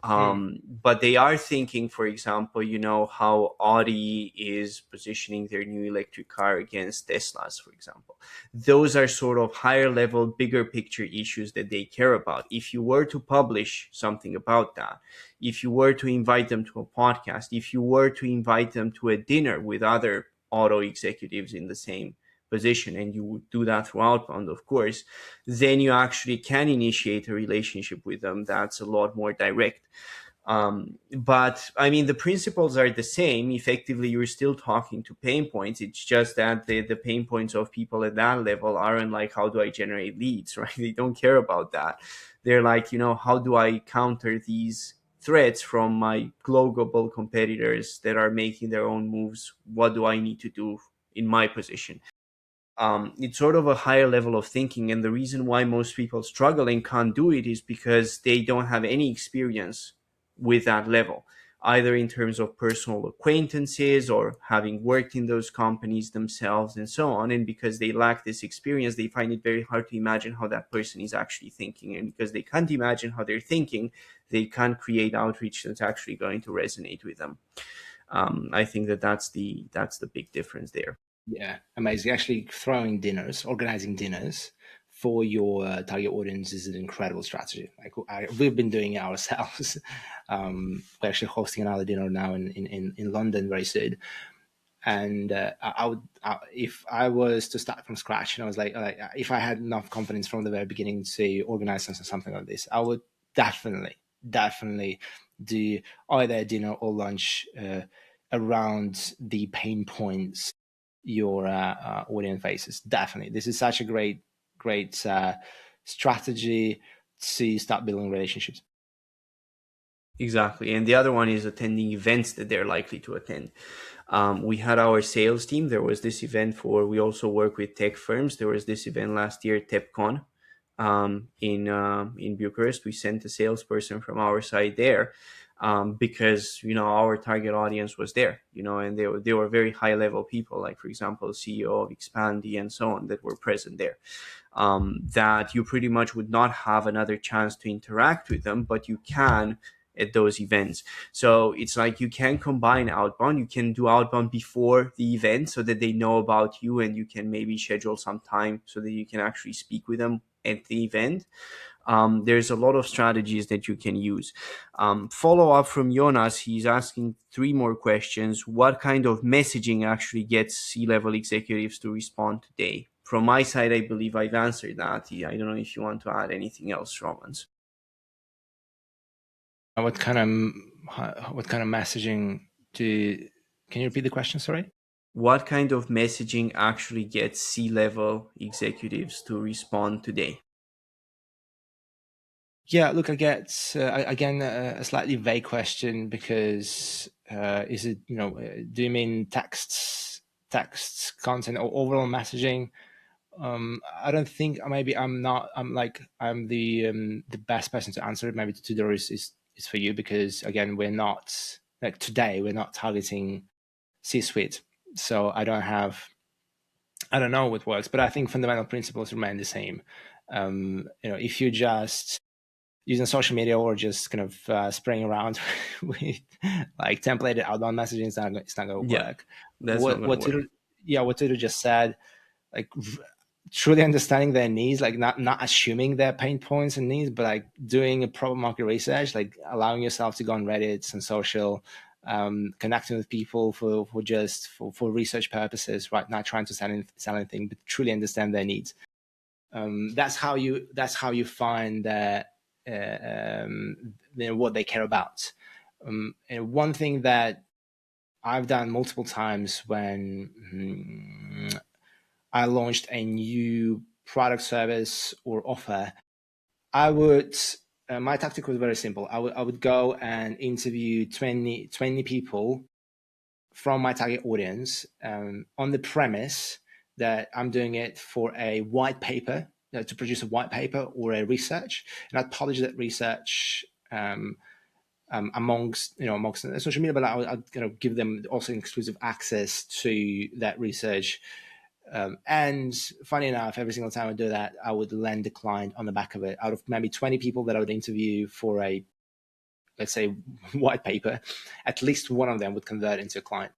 Mm. But they are thinking, for example, how Audi is positioning their new electric car against Teslas, for example. Those are sort of higher level, bigger picture issues that they care about. If you were to publish something about that, if you were to invite them to a podcast, if you were to invite them to a dinner with other auto executives in the same position, and you would do that through Outbound, of course, then you actually can initiate a relationship with them that's a lot more direct. But I mean, the principles are the same. Effectively, you're still talking to pain points. It's just that the pain points of people at that level aren't like, how do I generate leads, right? They don't care about that. They're like, how do I counter these threats from my global competitors that are making their own moves? What do I need to do in my position? It's sort of a higher level of thinking. And the reason why most people struggle and can't do it is because they don't have any experience with that level, either in terms of personal acquaintances or having worked in those companies themselves and so on. And because they lack this experience, they find it very hard to imagine how that person is actually thinking. And because they can't imagine how they're thinking, they can't create outreach that's actually going to resonate with them. I think that that's the big difference there. Yeah, amazing. Actually, organizing dinners for your target audience is an incredible strategy. Like we've been doing it ourselves. We're actually hosting another dinner now in London very soon. And if I was to start from scratch, and I was like, if I had enough confidence from the very beginning to organize something like this, I would definitely do either dinner or lunch around the pain points your audience faces. Definitely, this is such a great strategy to start building relationships. Exactly. And the other one is attending events that they're likely to attend. We had our sales team. There was this event for, we also work with tech firms. There was this event last year, TechCon, in Bucharest. We sent a salesperson from our side there because, our target audience was there, and they were very high level people, like, for example, CEO of Expandi and so on, that were present there. That you pretty much would not have another chance to interact with them, but you can at those events. So it's like you can combine outbound. You can do outbound before the event so that they know about you, and you can maybe schedule some time so that you can actually speak with them at the event. There's a lot of strategies that you can use. Follow up from Jonas, he's asking 3 more questions. What kind of messaging actually gets C-level executives to respond today? From my side, I believe I've answered that. I don't know if you want to add anything else, Romans. What kind of messaging do? Can you repeat the question? Sorry. What kind of messaging actually gets C-level executives to respond today? Yeah, look, I get again a slightly vague question because is it do you mean texts, content, or overall messaging? I don't think maybe I'm not. I'm the best person to answer it. Maybe Tudor is for you because again we're not like today we're not targeting C-suite, so I don't know what works, but I think fundamental principles remain the same. If you just using social media or just kind of spraying around with like templated outbound messaging, it's not going to Yeah, work. that's not going to work. What Tudor just said, like truly understanding their needs, like not assuming their pain points and needs, but like doing a proper market research, like allowing yourself to go on Reddit and social, connecting with people for research purposes, right? Not trying to sell anything, but truly understand their needs. That's how you find that what they care about. And one thing that I've done multiple times when I launched a new product, service, or offer, I would. My tactic was very simple. I would go and interview 20 people from my target audience on the premise that I'm doing it for a white paper, to produce a white paper or a research, and I'd publish that research amongst social media, but I'd give them also exclusive access to that research. And funny enough, every single time I do that, I would land a client on the back of it. Out of maybe 20 people that I would interview for a, let's say, white paper, at least one of them would convert into a client.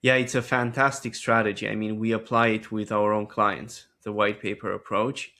Yeah, it's a fantastic strategy. I mean, we apply it with our own clients, the white paper approach.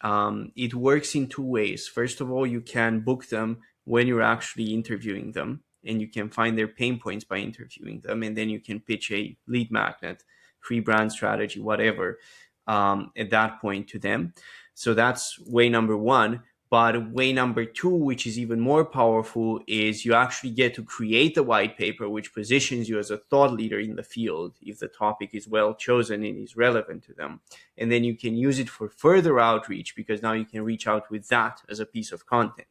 It works in 2 ways. First of all, you can book them when you're actually interviewing them, and you can find their pain points by interviewing them. And then you can pitch a lead magnet, free brand strategy, whatever, at that point to them. So that's way number 1. But way number 2, which is even more powerful, is you actually get to create the white paper, which positions you as a thought leader in the field if the topic is well chosen and is relevant to them. And then you can use it for further outreach, because now you can reach out with that as a piece of content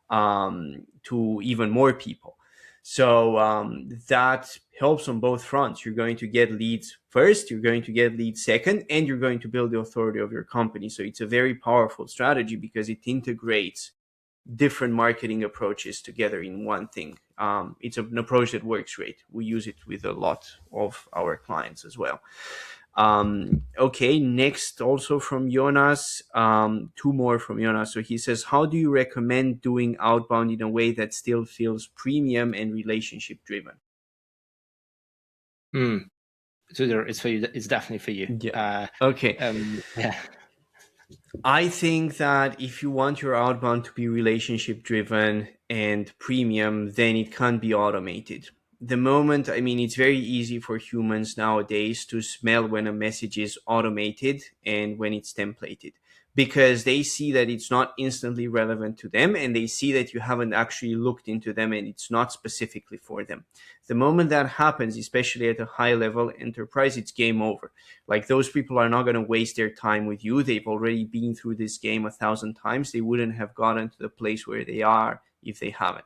to even more people. So that helps on both fronts. You're going to get leads first, you're going to get leads second, and you're going to build the authority of your company. So it's a very powerful strategy because it integrates different marketing approaches together in one thing. It's an approach that works great. We use it with a lot of our clients as well. Okay, next also from Jonas, 2 more from Jonas. So he says, how do you recommend doing outbound in a way that still feels premium and relationship driven? So it's for you. It's definitely for you. Yeah. Okay. Yeah. I think that if you want your outbound to be relationship driven and premium, then it can't be automated. the moment, I mean, it's very easy for humans nowadays to smell when a message is automated and when it's templated, because they see that it's not instantly relevant to them, and they see that you haven't actually looked into them and it's not specifically for them. The moment that happens, especially at a high level enterprise, it's game over. Like, those people are not going to waste their time with you. They've already been through this game 1,000 times. They wouldn't have gotten to the place where they are if they haven't.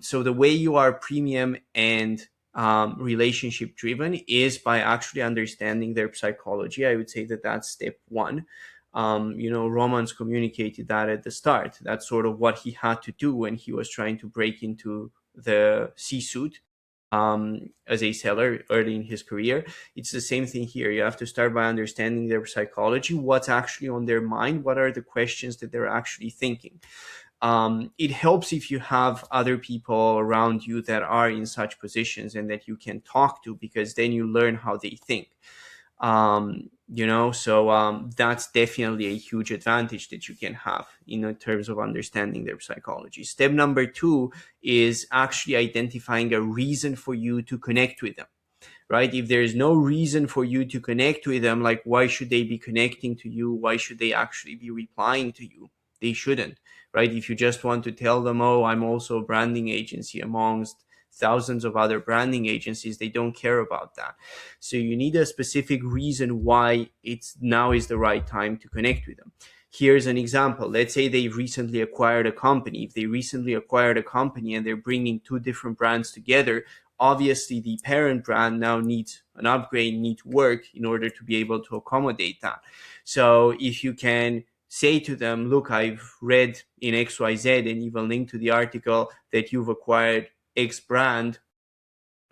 So the way you are premium and relationship driven is by actually understanding their psychology. I would say that that's step one. Roman's communicated that at the start. That's sort of what he had to do when he was trying to break into the C-suite as a seller early in his career. It's the same thing here. You have to start by understanding their psychology, what's actually on their mind, what are the questions that they're actually thinking. It helps if you have other people around you that are in such positions and that you can talk to, because then you learn how they think. So that's definitely a huge advantage that you can have in terms of understanding their psychology. Step number two is actually identifying a reason for you to connect with them. Right? If there's no reason for you to connect with them, like, why should they be connecting to you? Why should they actually be replying to you? They shouldn't, right? If you just want to tell them, oh, I'm also a branding agency amongst thousands of other branding agencies, they don't care about that. So you need a specific reason why it's now is the right time to connect with them. Here's an example. Let's say they've recently acquired a company. If they recently acquired a company and they're bringing two different brands together, obviously the parent brand now needs an upgrade, needs work in order to be able to accommodate that. So if you can say to them, look, I've read in XYZ and even link to the article that you've acquired X brand,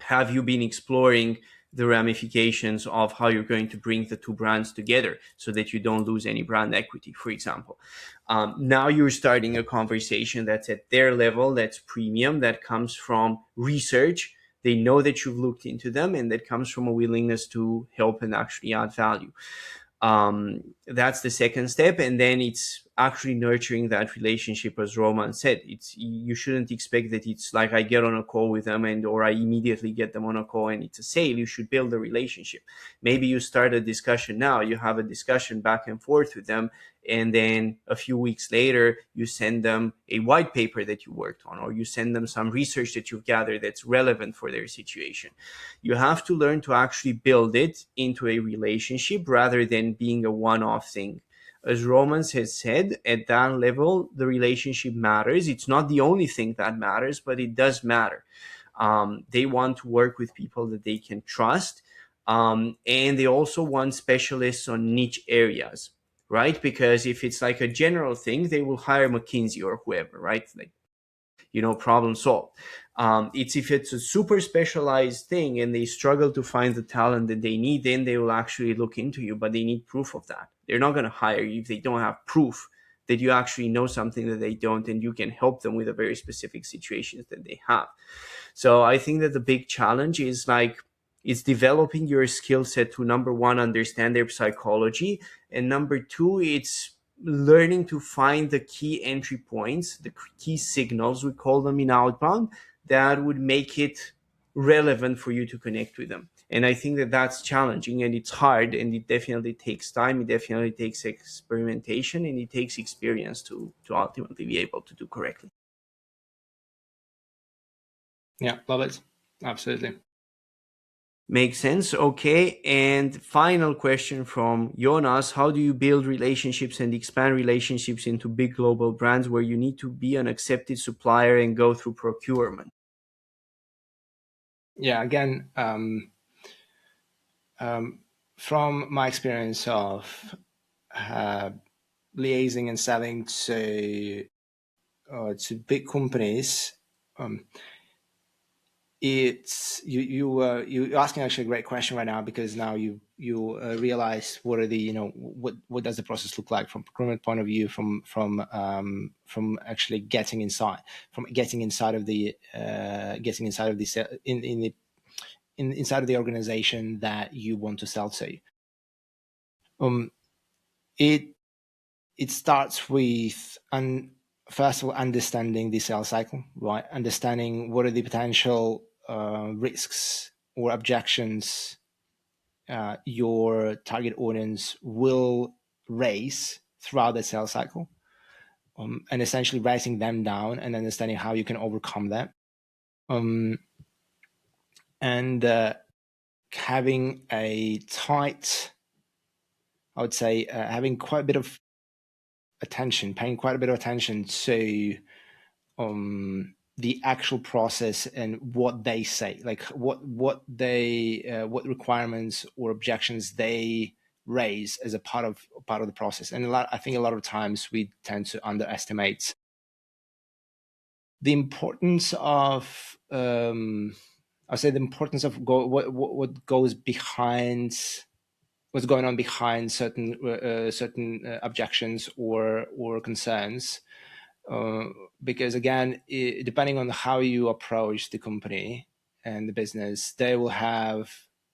have you been exploring the ramifications of how you're going to bring the two brands together so that you don't lose any brand equity, for example? Now you're starting a conversation that's at their level, that's premium, that comes from research. They know that you've looked into them, and that comes from a willingness to help and actually add value. That's the second step, and then it's actually nurturing that relationship. As Roman said, it's, you shouldn't expect that it's like I get on a call with them or I immediately get them on a call and it's a sale. You should build a relationship. Maybe you start a discussion now, you have a discussion back and forth with them, and then a few weeks later you send them a white paper that you worked on, or you send them some research that you've gathered that's relevant for their situation. You have to learn to actually build it into a relationship rather than being a one-off thing. As Romans has said, at that level the relationship matters. It's not the only thing that matters, but it does matter. They want to work with people that they can trust, and they also want specialists on niche areas, right? Because if it's like a general thing, they will hire McKinsey or whoever, right? Like, problem solved. It's if it's a super specialized thing and they struggle to find the talent that they need, then they will actually look into you, but they need proof of that. They're not going to hire you if they don't have proof that you actually know something that they don't, and you can help them with a very specific situations that they have. So I think that the big challenge is like, it's developing your skill set to, number one, understand their psychology, and number two, it's learning to find the key entry points, the key signals, we call them in Outbound, that would make it relevant for you to connect with them. And I think that that's challenging, and it's hard, and it definitely takes time. It definitely takes experimentation, and it takes experience to ultimately be able to do correctly. Yeah, love it. Absolutely. Makes sense. Okay. And final question from Jonas. How do you build relationships and expand relationships into big global brands where you need to be an accepted supplier and go through procurement? Yeah, again, from my experience of liaising and selling to big companies, it's you're asking actually a great question right now, because now you realize what are the what does the process look like from procurement point of view, from actually getting inside of the inside of the organization that you want to sell to. It starts with first of all understanding the sales cycle, right? Understanding what are the potential risks or objections your target audience will raise throughout the sales cycle, and essentially writing them down and understanding how you can overcome them. And having a tight, I would say, having quite a bit of attention, paying quite a bit of attention to the actual process and what they say, like what requirements or objections they raise as a part of the process. And I think a lot of times we tend to underestimate the importance of I'll say the importance of what goes behind, what's going on behind certain objections or concerns. Because again, depending on how you approach the company and the business, they will have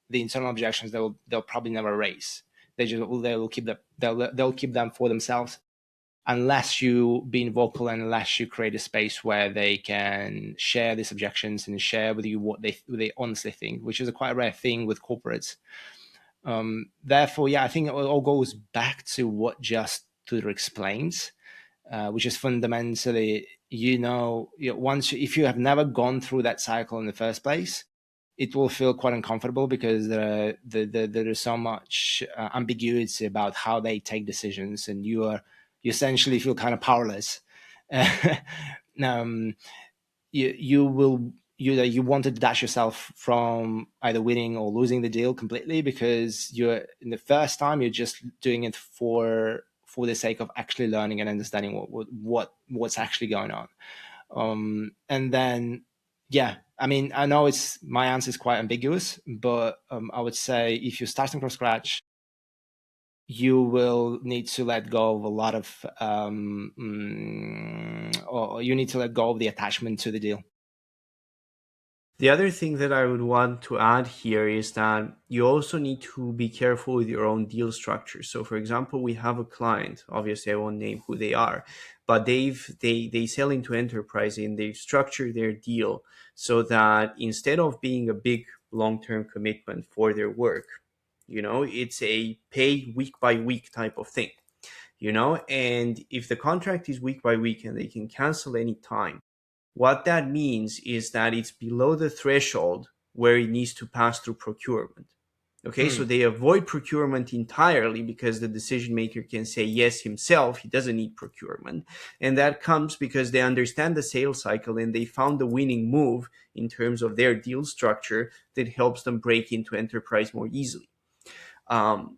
the internal objections they'll probably never raise. They will keep they'll keep them for themselves, unless you being vocal and unless you create a space where they can share these objections and share with you what they honestly think, which is a quite rare thing with corporates. Therefore, yeah, I think it all goes back to what just Tudor explains, which is fundamentally, if you have never gone through that cycle in the first place, it will feel quite uncomfortable because there is so much ambiguity about how they take decisions, and you essentially feel kind of powerless. You want to detach yourself from either winning or losing the deal completely, because you're in the first time you're just doing it for the sake of actually learning and understanding what's actually going on. And then, yeah, I mean, I know my answer is quite ambiguous, but I would say if you're starting from scratch, you will need to let go of a lot of, or you need to let go of the attachment to the deal. The other thing that I would want to add here is that you also need to be careful with your own deal structure. So, for example, we have a client. Obviously, I won't name who they are, but they sell into enterprise and they've structured their deal so that instead of being a big long-term commitment for their work, it's a pay week by week type of thing. And if the contract is week by week and they can cancel any time, what that means is that it's below the threshold where it needs to pass through procurement. Okay, so they avoid procurement entirely because the decision maker can say yes himself. He doesn't need procurement. And that comes because they understand the sales cycle and they found the winning move in terms of their deal structure that helps them break into enterprise more easily.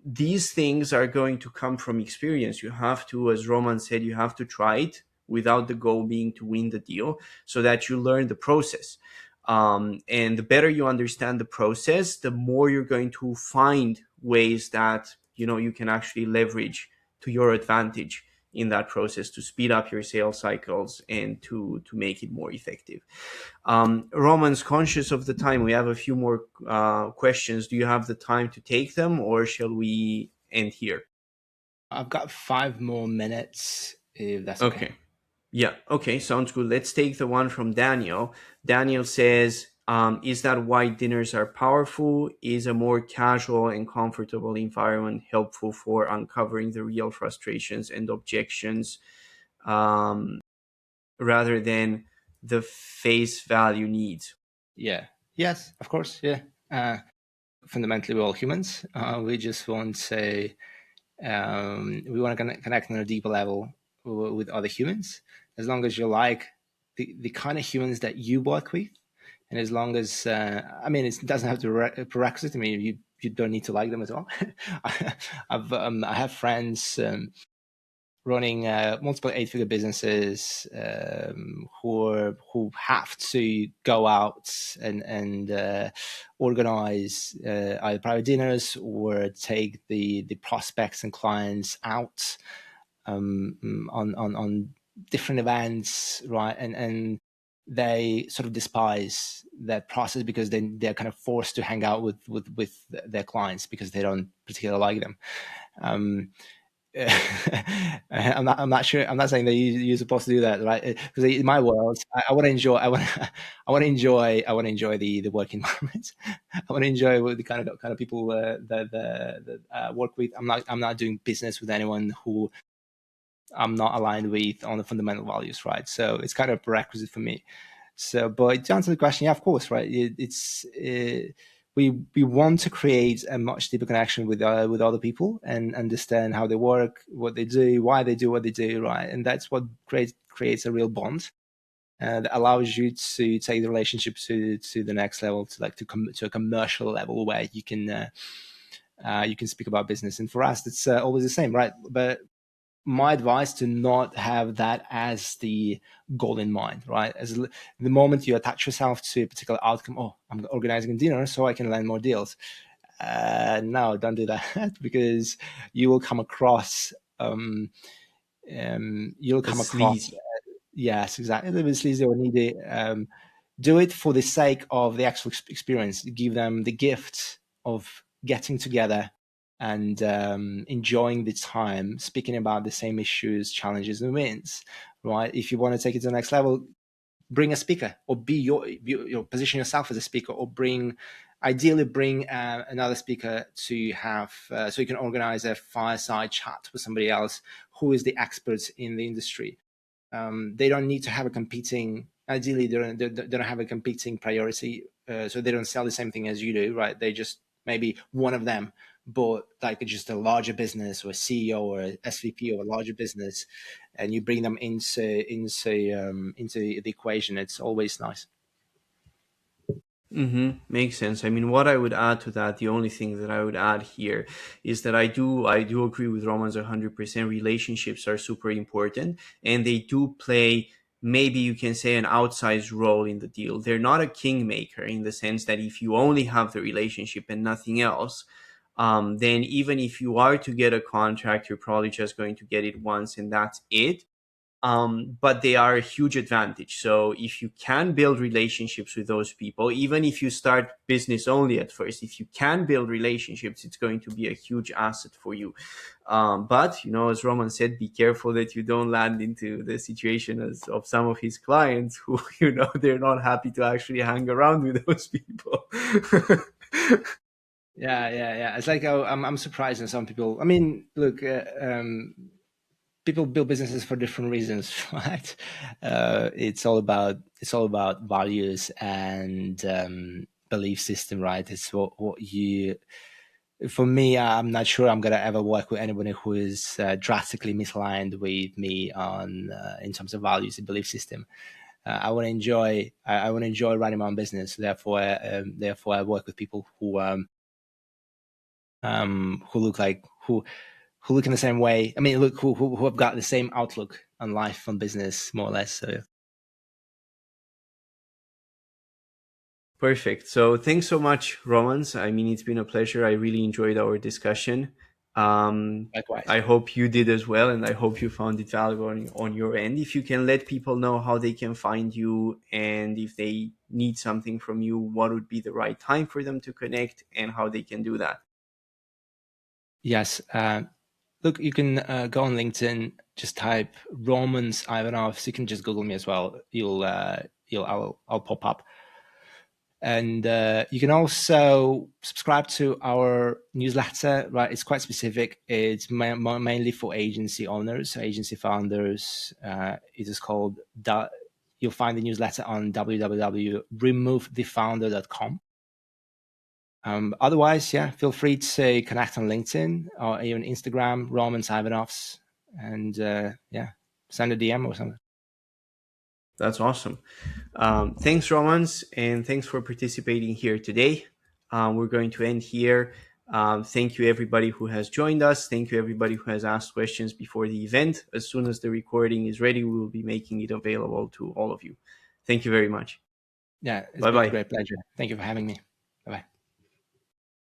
These things are going to come from experience. You have to, as Roman said, you have to try it without the goal being to win the deal, so that you learn the process. And the better you understand the process, the more you're going to find ways that you can actually leverage to your advantage in that process to speed up your sales cycles and to make it more effective. Roman's conscious of the time. We have a few more questions. Do you have the time to take them, or shall we end here? I've got 5 more minutes, if that's okay. Yeah, okay, sounds good. Let's take the one from Daniel. Daniel says, is that why dinners are powerful? Is a more casual and comfortable environment helpful for uncovering the real frustrations and objections, rather than the face value needs? Yeah. Yes, of course. Yeah. Fundamentally, we're all humans. We just want to we want to connect on a deeper level with other humans, as long as you like the kind of humans that you work with, and as long as it doesn't have to prerequisite. I mean, you don't need to like them as well. I have friends running multiple 8-figure businesses who have to go out and organize either private dinners or take the prospects and clients out on different events, right? And they sort of despise that process because they're kind of forced to hang out with their clients because they don't particularly like them. I'm not sure. I'm not saying that you're supposed to do that, right? Because in my world, I want to enjoy. I want to enjoy the work environment. I want to enjoy what the kind of people that work with. I'm not doing business with anyone who I'm not aligned with on the fundamental values, right? So it's kind of a prerequisite for me. So, but to answer the question, yeah, of course, right? We want to create a much deeper connection with other people and understand how they work, what they do, why they do what they do, right? And that's what creates a real bond that allows you to take the relationship to the next level, to to a commercial level where you can speak about business. And for us, it's always the same, right? But my advice to not have that as the goal in mind, right? As the moment you attach yourself to a particular outcome, oh, I'm organizing a dinner so I can land more deals. No, don't do that because you will come across, you'll As come across, sleazy. yes, exactly, a little bit sleazy or needy. Do it for the sake of the actual experience. Give them the gift of getting together and enjoying the time, speaking about the same issues, challenges, and wins. Right? If you want to take it to the next level, bring a speaker, or position yourself as a speaker, or ideally bring another speaker to have so you can organize a fireside chat with somebody else who is the expert in the industry. They don't need to have a competing. Ideally, they don't have a competing priority, so they don't sell the same thing as you do, right? They just maybe one of them, but like just a larger business or a CEO or a SVP of a larger business, and you bring them into the equation. It's always nice. Makes sense. I mean, what I would add to that, the only thing that I would add here is that I do agree with Romans 100%. Relationships are super important, and they do play, maybe you can say, an outsized role in the deal. They're not a kingmaker in the sense that if you only have the relationship and nothing else, then even if you are to get a contract, you're probably just going to get it once and that's it. But they are a huge advantage. So if you can build relationships with those people, even if you start business only at first, if you can build relationships, it's going to be a huge asset for you. But as Roman said, be careful that you don't land into the situation of some of his clients who, they're not happy to actually hang around with those people. Yeah. It's like, oh, I'm surprised in some people. I mean, look, people build businesses for different reasons, right? It's all about values and belief system, right? It's what you. For me, I'm not sure I'm gonna ever work with anybody who is drastically misaligned with me on in terms of values and belief system. I want to enjoy. I want to enjoy running my own business. Therefore, I work with people who look like who look in the same way. I mean, look, who have got the same outlook on life, on business, more or less. So Perfect. So thanks so much, Romans. I mean, it's been a pleasure. I really enjoyed our discussion. Um, likewise. I hope you did as well, and I hope you found it valuable on your end. If you can let people know how they can find you, and if they need something from you, what would be the right time for them to connect, and how they can do that. Yes. Look, you can go on LinkedIn, just type Romans Ivanovs. You can just Google me as well. I'll pop up. And you can also subscribe to our newsletter, right? It's quite specific. It's mainly for agency owners, agency founders. It is called, you'll find the newsletter on www.removethefounder.com. Otherwise, yeah, feel free to connect on LinkedIn or even Instagram, Romans Ivanovs, and yeah, send a DM or something. That's awesome. Thanks, Romans, and thanks for participating here today. We're going to end here. Thank you, everybody who has joined us. Thank you, everybody who has asked questions before the event. As soon as the recording is ready, we will be making it available to all of you. Thank you very much. Yeah, it's Bye been a bye. great pleasure. Thank you for having me.